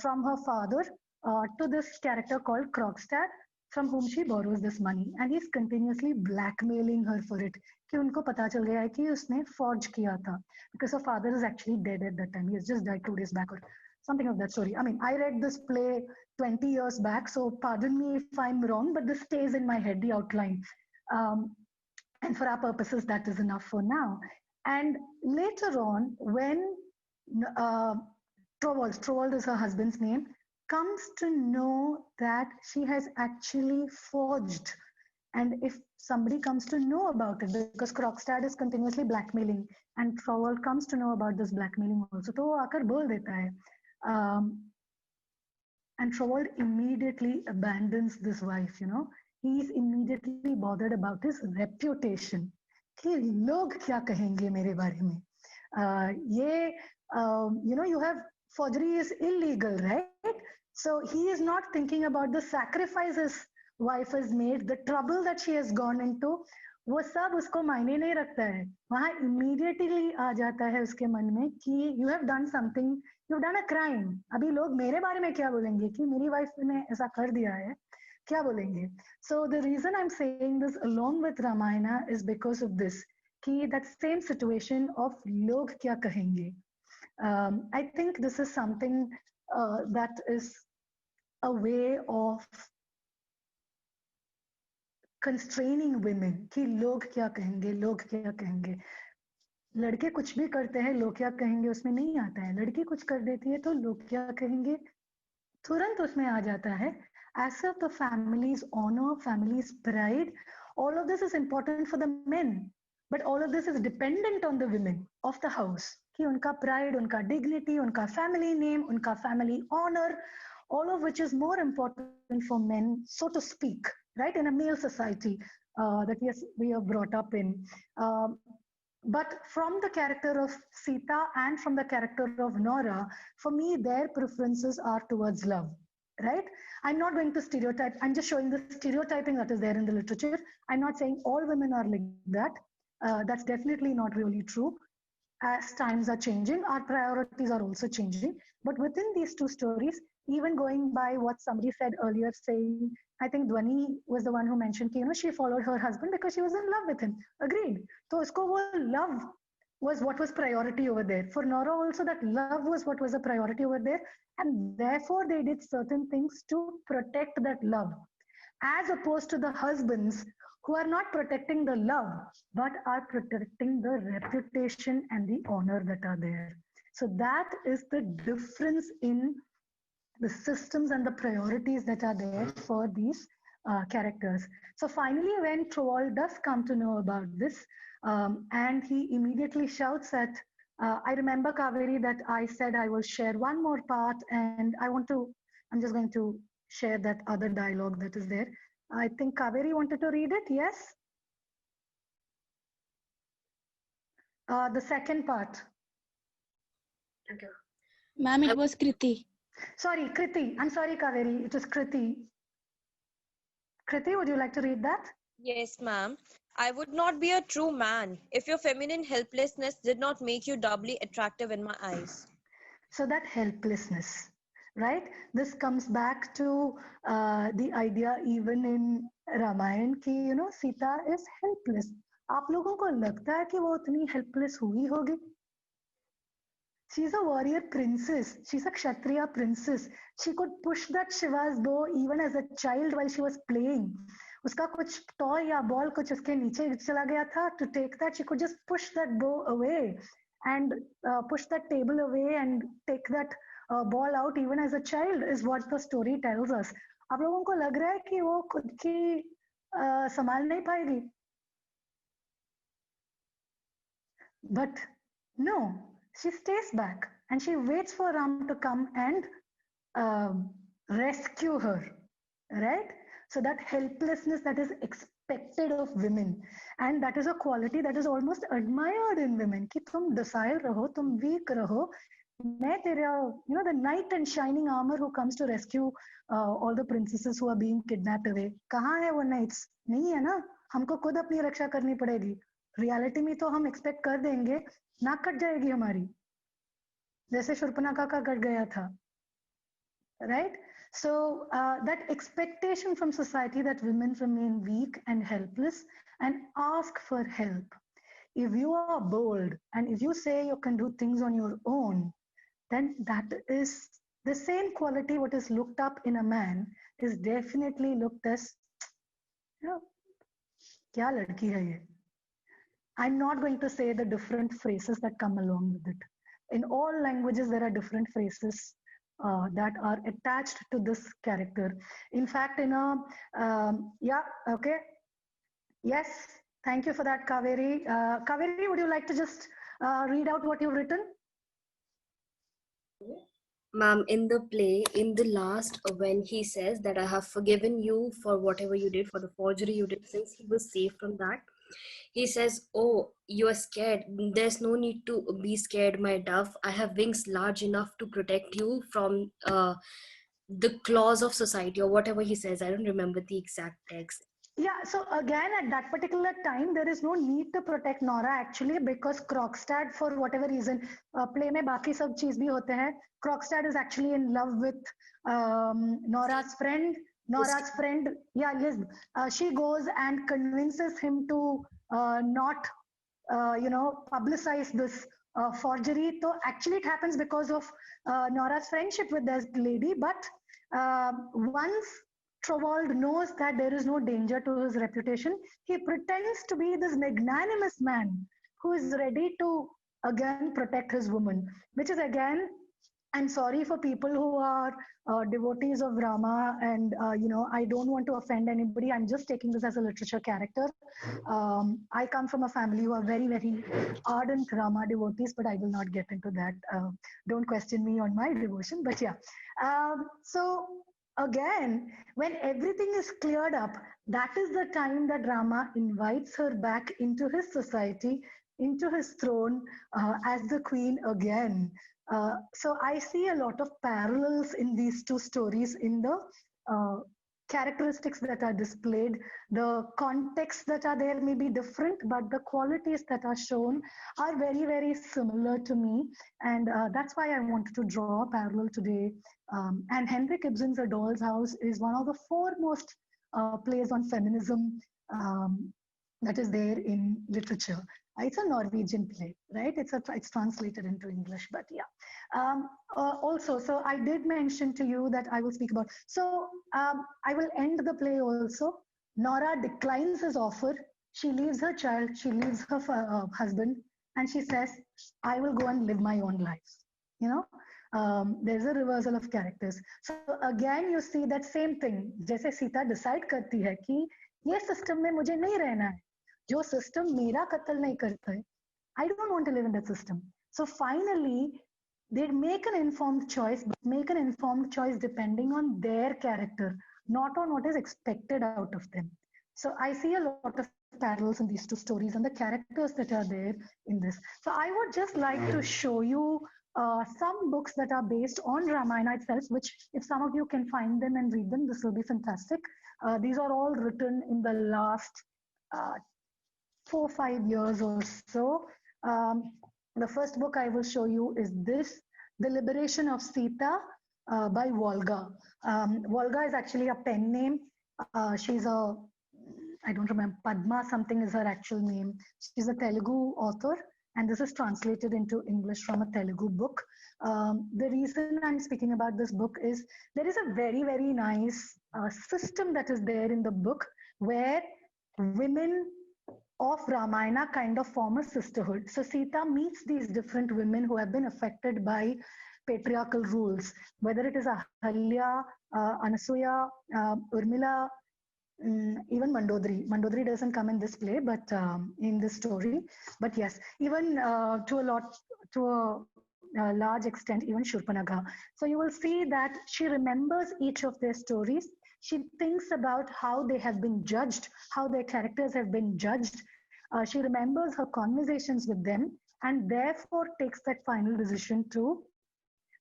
from her father to this character called Krogstad, from whom she borrows this money, and he's continuously blackmailing her for it. कि उनको पता चल गया है कि उसने forge किया था, because her father is actually dead at that time. He has just died 2 days back or something of that story. I mean, I read this play 20 years back, so pardon me if I'm wrong, but this stays in my head, the outline. And for our purposes, that is enough for now. And later on, when Trovold is her husband's name, comes to know that she has actually forged. And if somebody comes to know about it, because Krogstad is continuously blackmailing, and Trovold comes to know about this blackmailing also, तो वो आकर बोल देता है. And Trovold immediately abandons this wife, He's immediately bothered about his reputation. कि लोग क्या कहेंगे मेरे बारे में? You have forgery is illegal, right? So he is not thinking about the sacrifices wife has made, the trouble that she has gone into. वो सब उसको मायने नहीं रखता है. वहाँ immediately आ जाता है उसके मन में कि you have done something, you have done a crime. अभी लोग मेरे बारे में क्या बोलेंगे कि मेरी वाइफ ने ऐसा कर दिया है, क्या बोलेंगे? So the reason I'm saying this along with Ramayana is because of this, कि that same situation of log kya kahenge. I think this is something that is a way of constraining women, कि लोग क्या कहेंगे, लोग क्या कहेंगे. लड़के कुछ भी करते हैं, लोग क्या कहेंगे उसमें नहीं आता है. लड़की कुछ कर देती है तो लोग क्या कहेंगे तुरंत उसमें आ जाता है. As if the family's honor, family's pride, all of this is important for the men, but all of this is dependent on the women of the house. कि उनका pride, उनका dignity, उनका family name, उनका family honor, all of which is more important for men, so to speak, right? In a male society that we are brought up in. Um, but from the character of Sita and from the character of Nora, for me, their preferences are towards love, right? I'm not going to stereotype, I'm just showing the stereotyping that is there in the literature. I'm not saying all women are like that. That's definitely not really true. As times are changing, our priorities are also changing. But within these two stories, even going by what somebody said earlier, saying, I think Dwani was the one who mentioned, she followed her husband because she was in love with him. Agreed. So, usko wo love was what was priority over there. For Nora also, that love was what was a priority over there. And therefore, they did certain things to protect that love, as opposed to the husbands who are not protecting the love but are protecting the reputation and the honor that are there. So that is the difference in the systems and the priorities that are there for these characters. So finally, when Troll does come to know about this, and he immediately shouts at, I remember, Kaveri, that I said I will share one more part, and I'm just going to share that other dialogue that is there. I think Kaveri wanted to read it, yes? The second part. Okay. Ma'am, it was Kriti. Sorry, Kriti. I'm sorry, Kaveri. It was Kriti. Kriti, would you like to read that? Yes, ma'am. I would not be a true man if your feminine helplessness did not make you doubly attractive in my eyes. So that helplessness, right? This comes back to the idea even in Ramayana कि Sita is helpless. आप लोगों को लगता है कि वो उतनी helpless हुई होगी? She's a warrior princess. She's a Kshatriya princess. She could push that Shiva's bow even as a child while she was playing. उसका कुछ toy या ball कुछ उसके नीचे चला गया था. To take that, she could just push that bow away and push that table away and take that ball out even as a child is what the story tells us. आप लोगों को लग रहा है कि वो खुद की संभाल नहीं पाएगी? But no, she stays back and she waits for Ram to come and rescue her, right? So that helplessness that is expected of women, and that is a quality that is almost admired in women. कि तुम docile रहो, तुम weak रहो. मैं तेरा, the knight in shining armor who comes to rescue all the princesses who are being kidnapped away. कहाँ है वो knights? नहीं है ना. हमको खुद अपनी रक्षा करनी पड़ेगी. रियलिटी में तो हम एक्सपेक्ट कर देंगे, नाक कट जाएगी हमारी, जैसे शूर्पणखा का कट गया था, right? So that expectation from society that women remain weak and helpless and ask for help. If you are bold and if you say you can do things on your own, then that is the same quality what is looked up in a man is definitely looked as, क्या लड़की है ये? I'm not going to say the different phrases that come along with it. In all languages, there are different phrases that are attached to this character. In fact, okay. Yes, thank you for that, Kaveri. Kaveri, would you like to just read out what you've written? Ma'am, in the play, in the last, when he says that I have forgiven you for whatever you did, for the forgery you did, since he was safe from that, he says, oh, you are scared. There's no need to be scared, my dove. I have wings large enough to protect you from the claws of society, or whatever he says. I don't remember the exact text. Yeah, so again, at that particular time, there is no need to protect Nora actually, because Krogstad, for whatever reason, play में बाकी सब चीज भी होते हैं. Krogstad is actually in love with Nora's friend. Nora's friend, yeah, Liz. She goes and convinces him to not, publicize this forgery. So actually, it happens because of Nora's friendship with this lady. But once Trovold knows that there is no danger to his reputation, he pretends to be this magnanimous man who is ready to again protect his woman, which is again, I'm sorry for people who are devotees of Rama, and I don't want to offend anybody. I'm just taking this as a literature character. I come from a family who are very, very ardent Rama devotees, but I will not get into that. Don't question me on my devotion, but yeah. So again, when everything is cleared up, that is the time that Rama invites her back into his society, into his throne as the queen again. So I see a lot of parallels in these two stories in the uh, characteristics that are displayed. The contexts that are there may be different, but the qualities that are shown are very, very similar to me. And that's why I wanted to draw a parallel today. And Henrik Ibsen's A Doll's House is one of the foremost plays on feminism that is there in literature. It's a Norwegian play, right? It's translated into English, but yeah. Also, so I did mention to you that I will speak about. So I will end the play also. Nora declines his offer. She leaves her child. She leaves her husband, and she says, "I will go and live my own life." You know, there's a reversal of characters. So again, you see that same thing. जैसे Sita decide करती है कि ये system में मुझे नहीं रहना है. जो system मेरा कत्ल नहीं करता है. I don't want to live in that system. So finally, they make an informed choice, but make an informed choice depending on their character, not on what is expected out of them. So I see a lot of parallels in these two stories and the characters that are there in this. So I would just like to show you some books that are based on Ramayana itself, which if some of you can find them and read them, this will be fantastic. These are all written in the last 4-5 years or so. The first book I will show you is this, The Liberation of Sita by Volga. Volga is actually a pen name. She's a, I don't remember, Padma something is her actual name. She's a Telugu author, and this is translated into English from a Telugu book. The reason I'm speaking about this book is there is a very, very nice system that is there in the book where women of Ramayana kind of form a sisterhood. So Sita meets these different women who have been affected by patriarchal rules, whether it is Ahalya, Anasuya, Urmila, even Mandodari. Mandodari doesn't come in this play, but in this story. But yes, even to a large extent, even Shurpanakha. So you will see that she remembers each of their stories. She thinks about how they have been judged, how their characters have been judged. She remembers her conversations with them and therefore takes that final decision to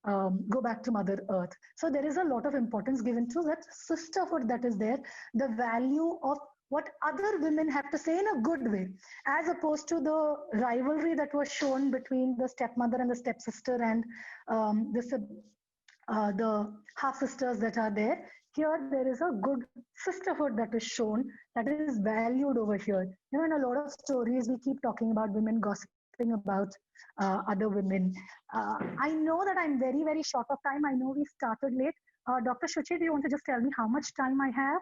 go back to Mother Earth. So there is a lot of importance given to that sisterhood that is there, the value of what other women have to say in a good way, as opposed to the rivalry that was shown between the stepmother and the stepsister and the half sisters that are there. Here, there is a good sisterhood that is shown, that is valued over here. You know, in a lot of stories, we keep talking about women gossiping about other women. I know that I'm very, very short of time. I know we started late. Dr. Shuchi, do you want to just tell me how much time I have?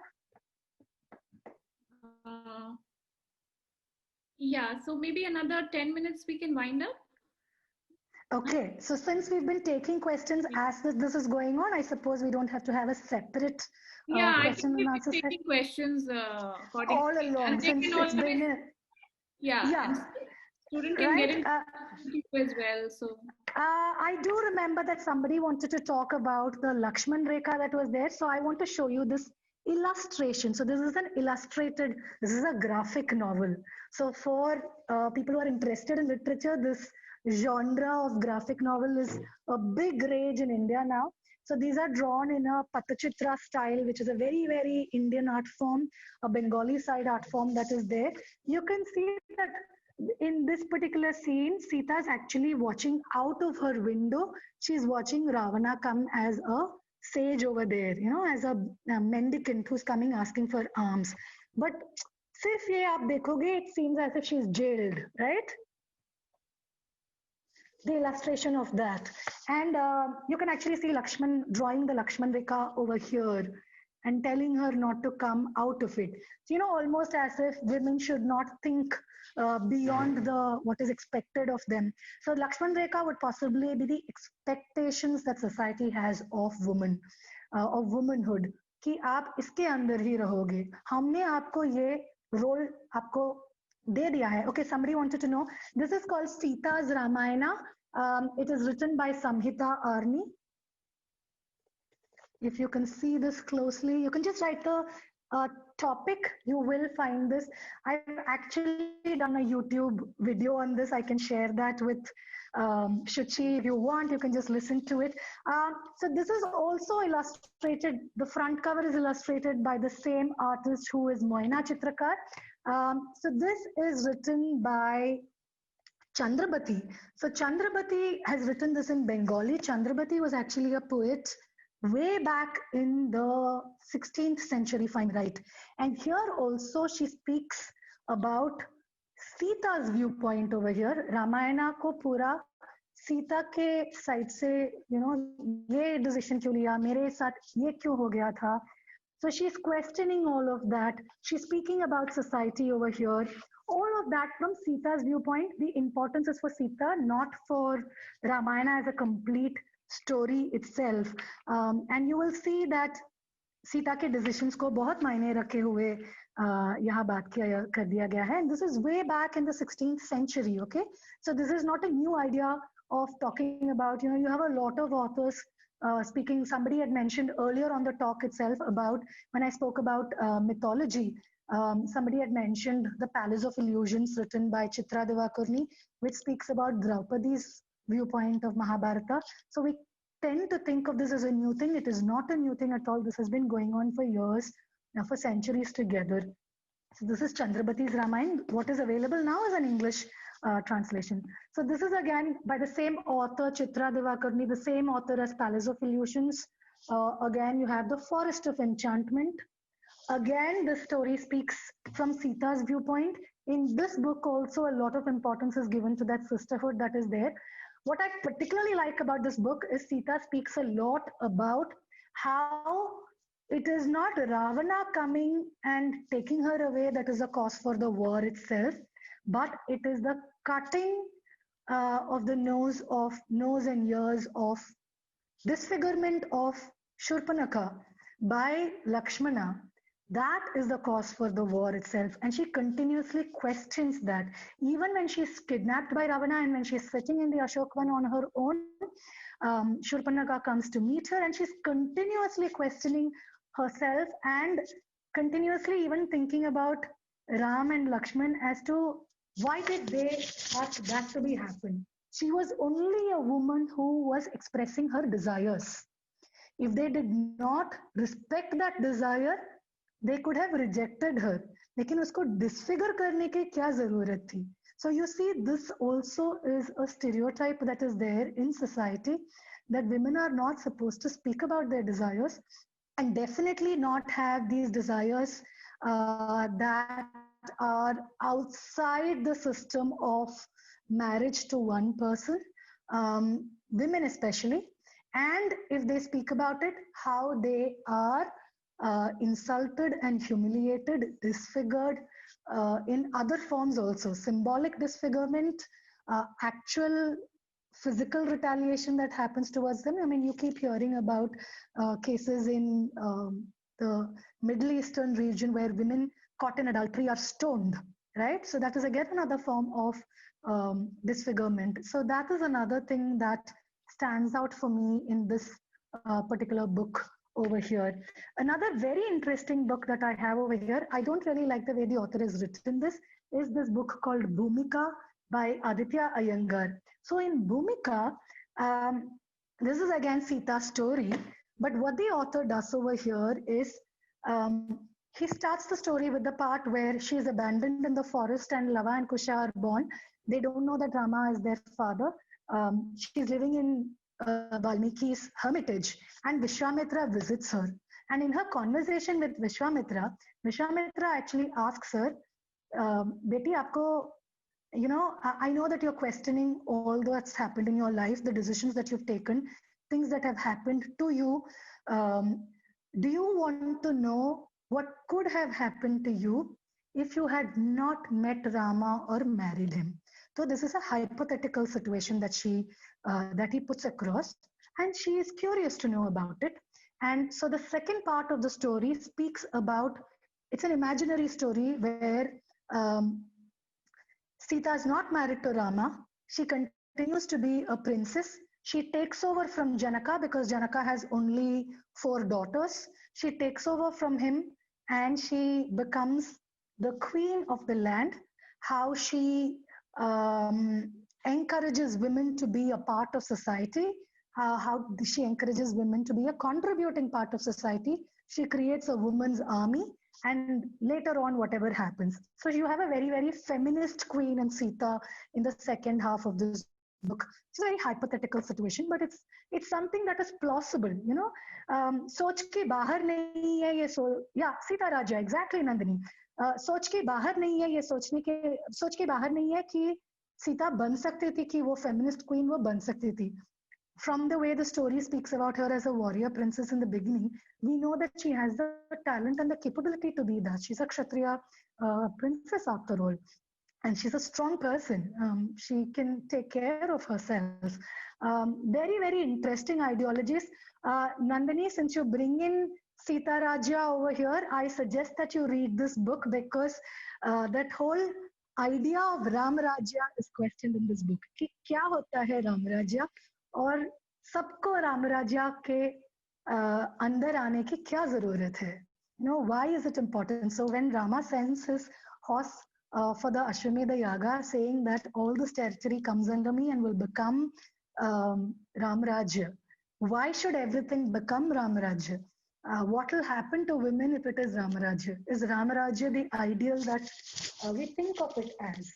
Yeah, so maybe another 10 minutes we can wind up. Okay, so since we've been taking questions as this is going on, I suppose we don't have to have a separate question and answer session. Taking questions all along since it's been a, yeah. Student can right? get into as well. So I do remember that somebody wanted to talk about the Lakshman Rekha that was there. So I want to show you this illustration. So this is an illustrated, this is a graphic novel. So for people who are interested in literature, this genre of graphic novel is a big rage in India now. So these are drawn in a Patachitra style, which is a very, very Indian art form, a Bengali side art form that is there. You can see that in this particular scene, Sita is actually watching out of her window. She's watching Ravana come as a sage over there, you know, as a mendicant who's coming asking for alms. But sirf ye aap dekhoge, it seems as if she's jailed, right? The illustration of that. And you can actually see Lakshman drawing the Lakshman Rekha over here and telling her not to come out of it. So, you know, almost as if women should not think beyond what is expected of them. So Lakshman Rekha would possibly be the expectations that society has of women, of womanhood. कि आप इसके अंदर ही रहोगे. हमने आपको ये role आपको दे दिया है. Okay, somebody wanted to know. This is called Sita's Ramayana. It is written by Samhita Arni. If you can see this closely, you can just write the topic. You will find this. I've actually done a YouTube video on this. I can share that with Shuchi. If you want, you can just listen to it. So this is also illustrated. The front cover is illustrated by the same artist who is Moina Chitrakar. So this is written by Chandrabati. So Chandrabati has written this in Bengali. Chandrabati was actually a poet way back in the 16th century, if I'm right. And here also she speaks about Sita's viewpoint over here. Ramayana ko pura Sita के side से ये decision क्यों लिया, मेरे साथ ये क्यों हो गया था. So she's questioning all of that. She's speaking about society over here. All of that from Sita's viewpoint. The importance is for Sita, not for Ramayana as a complete story itself. And you will see that Sita के decisions को बहुत मायने रखे हुए यहाँ बात कर दिया गया है. And this is way back in the 16th century, okay? So this is not a new idea of talking about, you have a lot of authors speaking. Somebody had mentioned earlier on the talk itself about, when I spoke about mythology, somebody had mentioned The Palace of Illusions written by Chitra Divakaruni, which speaks about Draupadi's viewpoint of Mahabharata. So we tend to think of this as a new thing. It is not a new thing at all. This has been going on for years, for centuries together. So this is Chandrabati's Ramayana. What is available now is an English translation. So this is again by the same author, Chitra Divakaruni, the same author as Palace of Illusions. Again, you have the Forest of Enchantment. Again, the story speaks from Sita's viewpoint. In this book also, a lot of importance is given to that sisterhood that is there. What I particularly like about this book is Sita speaks a lot about how it is not Ravana coming and taking her away that is the cause for the war itself, but it is the cutting of the nose and ears of disfigurement of Shurpanakha by Lakshmana. That is the cause for the war itself. And she continuously questions that. Even when she's kidnapped by Ravana and when she's sitting in the Ashokvana on her own, Shurpanakha comes to meet her and she's continuously questioning herself and continuously even thinking about Ram and Lakshman as to why did they have that to be happen. She was only a woman who was expressing her desires. If they did not respect that desire, they could have rejected her. लेकिन उसको disfigure करने की क्या जरूरत थी? So you see, this also is a stereotype that is there in society, that women are not supposed to speak about their desires and definitely not have these desires that are outside the system of marriage to one person, women especially. And if they speak about it, how they are insulted and humiliated, disfigured in other forms also. Symbolic disfigurement, actual physical retaliation that happens towards them. I mean, you keep hearing about cases in the Middle Eastern region where women caught in adultery are stoned, right? So that is again another form of disfigurement. So that is another thing that stands out for me in this particular book over here. Another very interesting book that I have over here, I don't really like the way the author has written this, is this book called Bhumika by Aditya Iyengar. So in Bhumika, this is again Sita's story, but what the author does over here is he starts the story with the part where she is abandoned in the forest and Lava and Kusha are born. They don't know that Rama is their father. She's living in Valmiki's hermitage and Vishwamitra visits her. And in her conversation with Vishwamitra actually asks her, Beti, aapko, I know that you're questioning all that's happened in your life, the decisions that you've taken, things that have happened to you. Do you want to know what could have happened to you if you had not met Rama or married him? So this is a hypothetical situation that he puts across, and she is curious to know about it. And so the second part of the story speaks about, it's an imaginary story where Sita is not married to Rama. She continues to be a princess She takes over from Janaka because Janaka has only 4 daughters. She takes over from him and she becomes the queen of the land. How she encourages women to be a part of society, how she encourages women to be a contributing part of society. She creates a women's army, and later on, whatever happens. So you have a very, very feminist queen and Sita in the second half of this book. It's a very hypothetical situation, but it's something that is plausible. You know, सोच के बाहर नहीं है ये yeah, Sita Raja, exactly, Nandini. सोच के बाहर नहीं है ये सोच के बाहर नहीं है कि सीता बन सकती थी, कि वो feminist queen वो बन सकती थी. From the way the story speaks about her as a warrior princess in the beginning, we know that she has the talent and the capability to be that. She's a Kshatriya princess after all. And she's a strong person. She can take care of herself. Very, very interesting ideologies. Nandini, since you bring in Sita Raja over here, I suggest that you read this book because that whole idea of Ram Raja is questioned in this book. कि क्या होता है राम राज्य और सबको राम राज्य के अंदर आने की क्या जरूरत है? You know, why is it important? So when Rama sends his horse for the Ashwamedha Yaga, saying that all this territory comes under me and will become Ram Rajya. Why should everything become Ram Rajya? What will happen to women if it is Ram Rajya? Is Ram Rajya the ideal that we think of it as?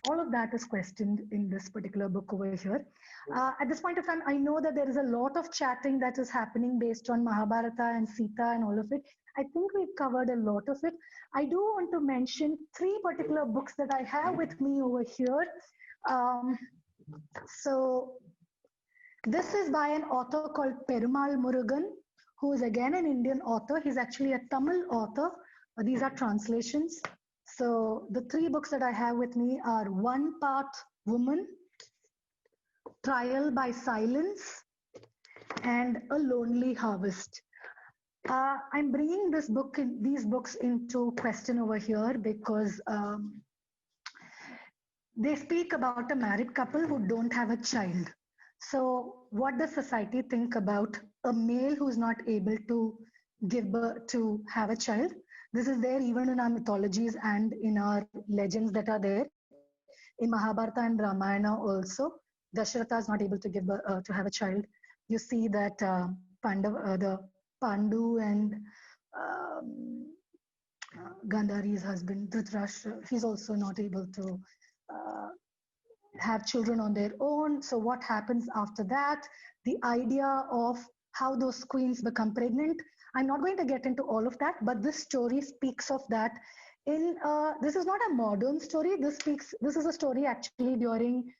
All of that is questioned in this particular book over here. At this point of time, I know that there is a lot of chatting that is happening based on Mahabharata and Sita and all of it. I think we've covered a lot of it. I do want to mention 3 particular books that I have with me over here. So this is by an author called Perumal Murugan, who is again an Indian author. He's actually a Tamil author. These are translations. So the 3 books that I have with me are One Part Woman, Trial by Silence, and A Lonely Harvest. I'm bringing these books into question over here because they speak about a married couple who don't have a child. So what does society think about a male who's not able to give birth, to have a child? This is there even in our mythologies and in our legends that are there. In Mahabharata and Ramayana also, Dasharatha is not able to give to have a child. You see that the Pandu and Gandhari's husband, Dhritarashtra, he's also not able to have children on their own. So what happens after that? The idea of how those queens become pregnant. I'm not going to get into all of that, but this story speaks of that. This is not a modern story. This is a story actually during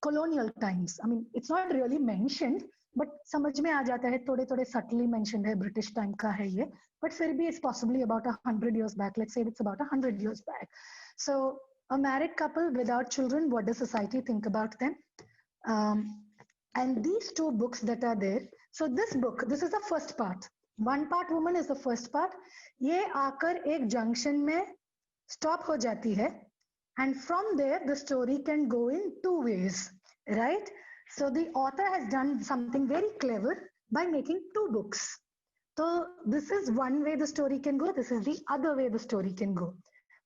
colonial times. I mean, it's not really mentioned, but समझ में आ जाता है, थोड़े subtly mentioned है, British time का है ये, but फिर भी it's possibly about 100 years back. Let's say it's about 100 years back. So a married couple without children, what does society think about them? And these 2 books that are there. So this book, this is the first part. One Part Woman is the first part. ये आकर एक junction में stop हो जाती है. And from there, the story can go in 2 ways, right? So the author has done something very clever by making 2 books. So this is one way the story can go. This is the other way the story can go.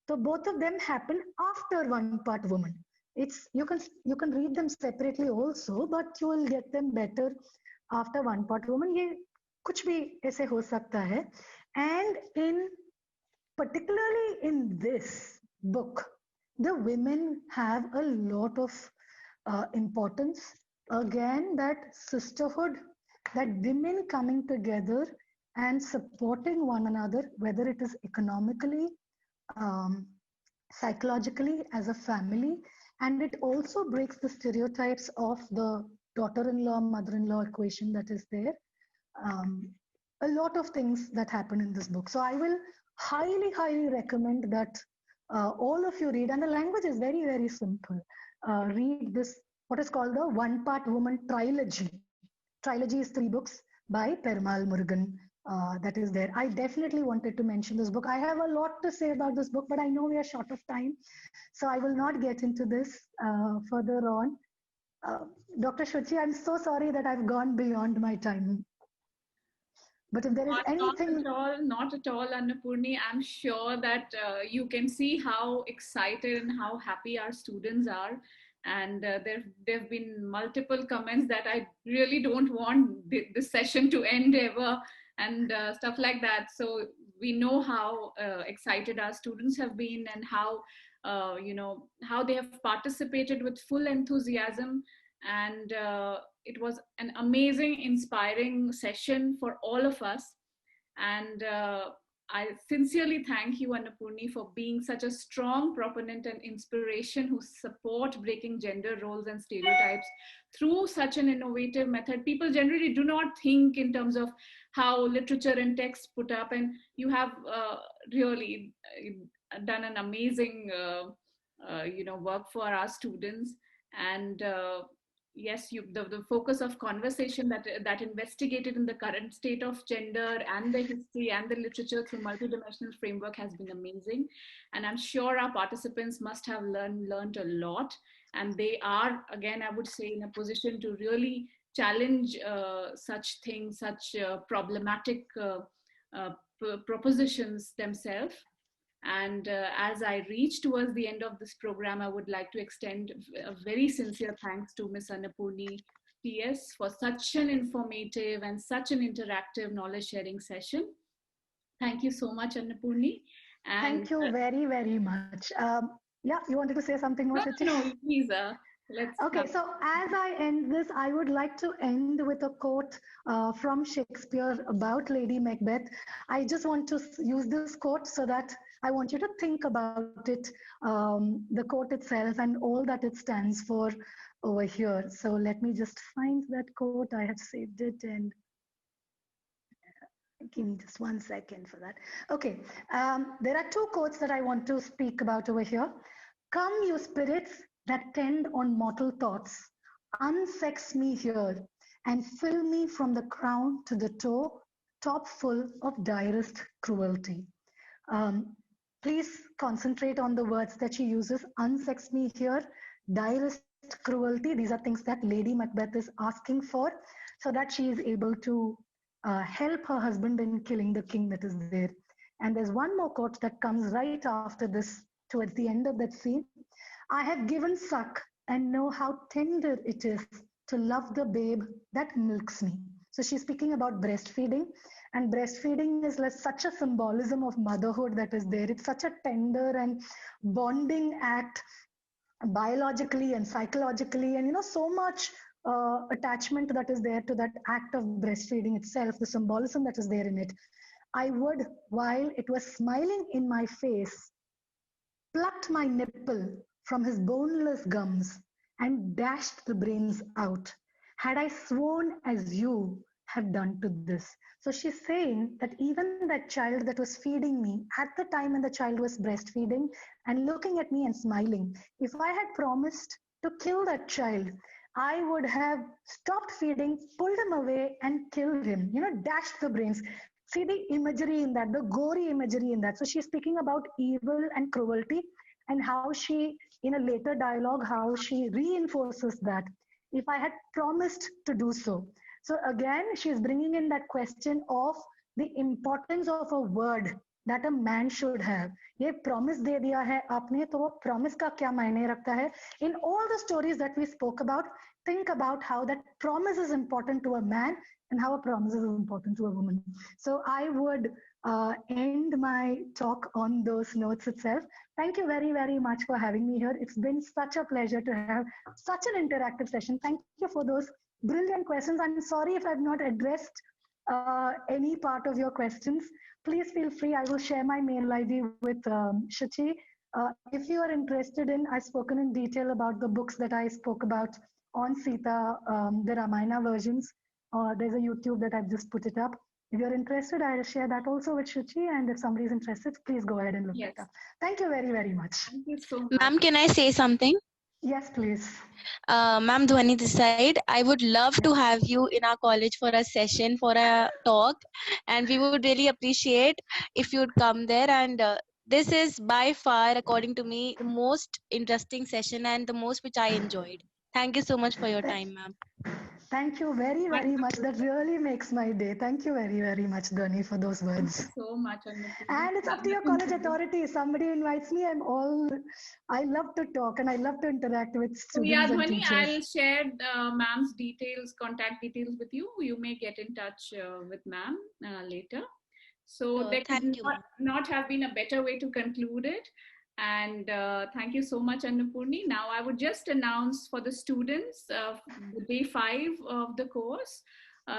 So both of them happen after One Part Woman. You can read them separately also, but you will get them better after One Part Woman. ये कुछ भी ऐसे हो सकता है. And particularly in this book, the women have a lot of importance. Again, that sisterhood, that women coming together and supporting one another, whether it is economically, psychologically, as a family. And it also breaks the stereotypes of the daughter-in-law, mother-in-law equation that is there. A lot of things that happen in this book. So I will highly, highly recommend that all of you read, and the language is very, very simple. Read this, what is called the One Part Woman trilogy. Trilogy is 3 books by Perumal Murugan that is there. I definitely wanted to mention this book. I have a lot to say about this book, but I know we are short of time, so I will not get into this further on. Dr. Shuchi, I'm so sorry that I've gone beyond my time. But if there is anything... Not at all, Annapurni. I'm sure that you can see how excited and how happy our students are. And there have been multiple comments that I really don't want this session to end ever, and stuff like that. So we know how excited our students have been, and how how they have participated with full enthusiasm. And it was an amazing, inspiring session for all of us. And I sincerely thank you, Annapurni, for being such a strong proponent and inspiration who support breaking gender roles and stereotypes through such an innovative method. People generally do not think in terms of how literature and text put up, and you have really done an amazing work for our students. And yes, the focus of conversation that investigated in the current state of gender and the history and the literature through multidimensional framework has been amazing. And I'm sure our participants must have learned a lot. And they are, again, I would say, in a position to really challenge such things, such problematic propositions themselves. And as I reach towards the end of this program, I would like to extend a very sincere thanks to Ms. Annapurni PS for such an informative and such an interactive knowledge sharing session. Thank you so much, Annapurni. And thank you very, very much. Yeah, you wanted to say something more? No, please. Okay, so as I end this, I would like to end with a quote from Shakespeare about Lady Macbeth. I just want to use this quote so that I want you to think about it, the quote itself and all that it stands for over here. So let me just find that quote. I have saved it, and give me just 1 second for that. Okay, there are two quotes that I want to speak about over here. Come, you spirits that tend on mortal thoughts, unsex me here and fill me from the crown to the toe, top full of direst cruelty. Please concentrate on the words that she uses. Unsex me here, direst cruelty. These are things that Lady Macbeth is asking for so that she is able to help her husband in killing the king that is there. And there's one more quote that comes right after this, towards the end of that scene. I have given suck and know how tender it is to love the babe that milks me. So she's speaking about breastfeeding, and breastfeeding is like such a symbolism of motherhood that is there. It's such a tender and bonding act, biologically and psychologically, and so much attachment that is there to that act of breastfeeding itself, the symbolism that is there in it. I would, while it was smiling in my face, plucked my nipple from his boneless gums and dashed the brains out, had I sworn as you have done to this. So she's saying that even that child that was feeding me at the time when the child was breastfeeding and looking at me and smiling, if I had promised to kill that child, I would have stopped feeding, pulled him away and killed him, dashed the brains. See the imagery in that, the gory imagery in that. So she's speaking about evil and cruelty, and how she, in a later dialogue, how she reinforces that. If I had promised to do so. So again, she's bringing in that question of the importance of a word that a man should have. ये promise दे दिया है आपने, तो वो promise का क्या मायने रखता है? In all the stories that we spoke about, think about how that promise is important to a man and how a promise is important to a woman. So I would end my talk on those notes itself. Thank you very, very much for having me here. It's been such a pleasure to have such an interactive session. Thank you for those brilliant questions. I'm sorry if I've not addressed any part of your questions. Please feel free. I will share my mail ID with Shuchi. If you are interested in, I've spoken in detail about the books that I spoke about on Sita, the Ramayana versions. There's a YouTube that I've just put it up. If you're interested, I'll share that also with Shuchi. And if somebody is interested, please go ahead and look it up. Thank you very, very much. Thank you so much. Ma'am, can I say something? Yes, please. Ma'am Dhwani this side. I would love to have you in our college for a session, for a talk. And we would really appreciate if you'd come there. And this is by far, according to me, the most interesting session and the most which I enjoyed. Thank you so much for your time, ma'am. Thank you very, very much. That really makes my day. Thank you very, very much, Dhwani, for those words. So much, Annapurni. And it's up to your college authority. Somebody invites me, I love to talk and I love to interact with So yeah, students and Dhwani, teachers. I'll share ma'am's details, contact details with you. You may get in touch with ma'am later. So there Thank could you, not have been a better way to conclude it. And thank you so much, Annapurni. Now I would just announce for the students the day 5 of the course.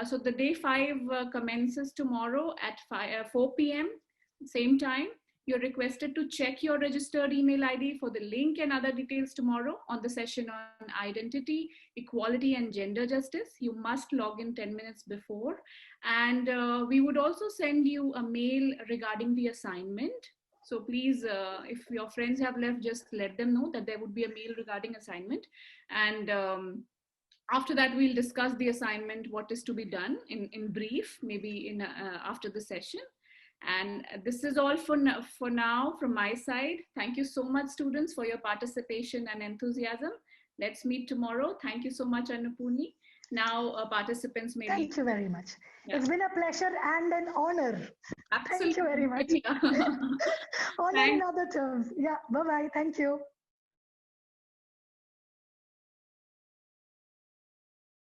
So the day 5 commences tomorrow at 4 p.m. same time. You're requested to check your registered email ID for the link and other details tomorrow on the session on identity, equality, and gender justice. You must log in 10 minutes before. And we would also send you a mail regarding the assignment. So please, if your friends have left, just let them know that there would be a mail regarding assignment. And after that, we'll discuss the assignment, what is to be done in brief, maybe in after the session. And this is all for now from my side. Thank you so much, students, for your participation and enthusiasm. Let's meet tomorrow. Thank you so much, Annapurni. Now participants may Thank you very much. Yeah. It's been a pleasure and an honor. Absolutely. Thank you very much. Honor in other terms. Yeah, bye-bye. Thank you.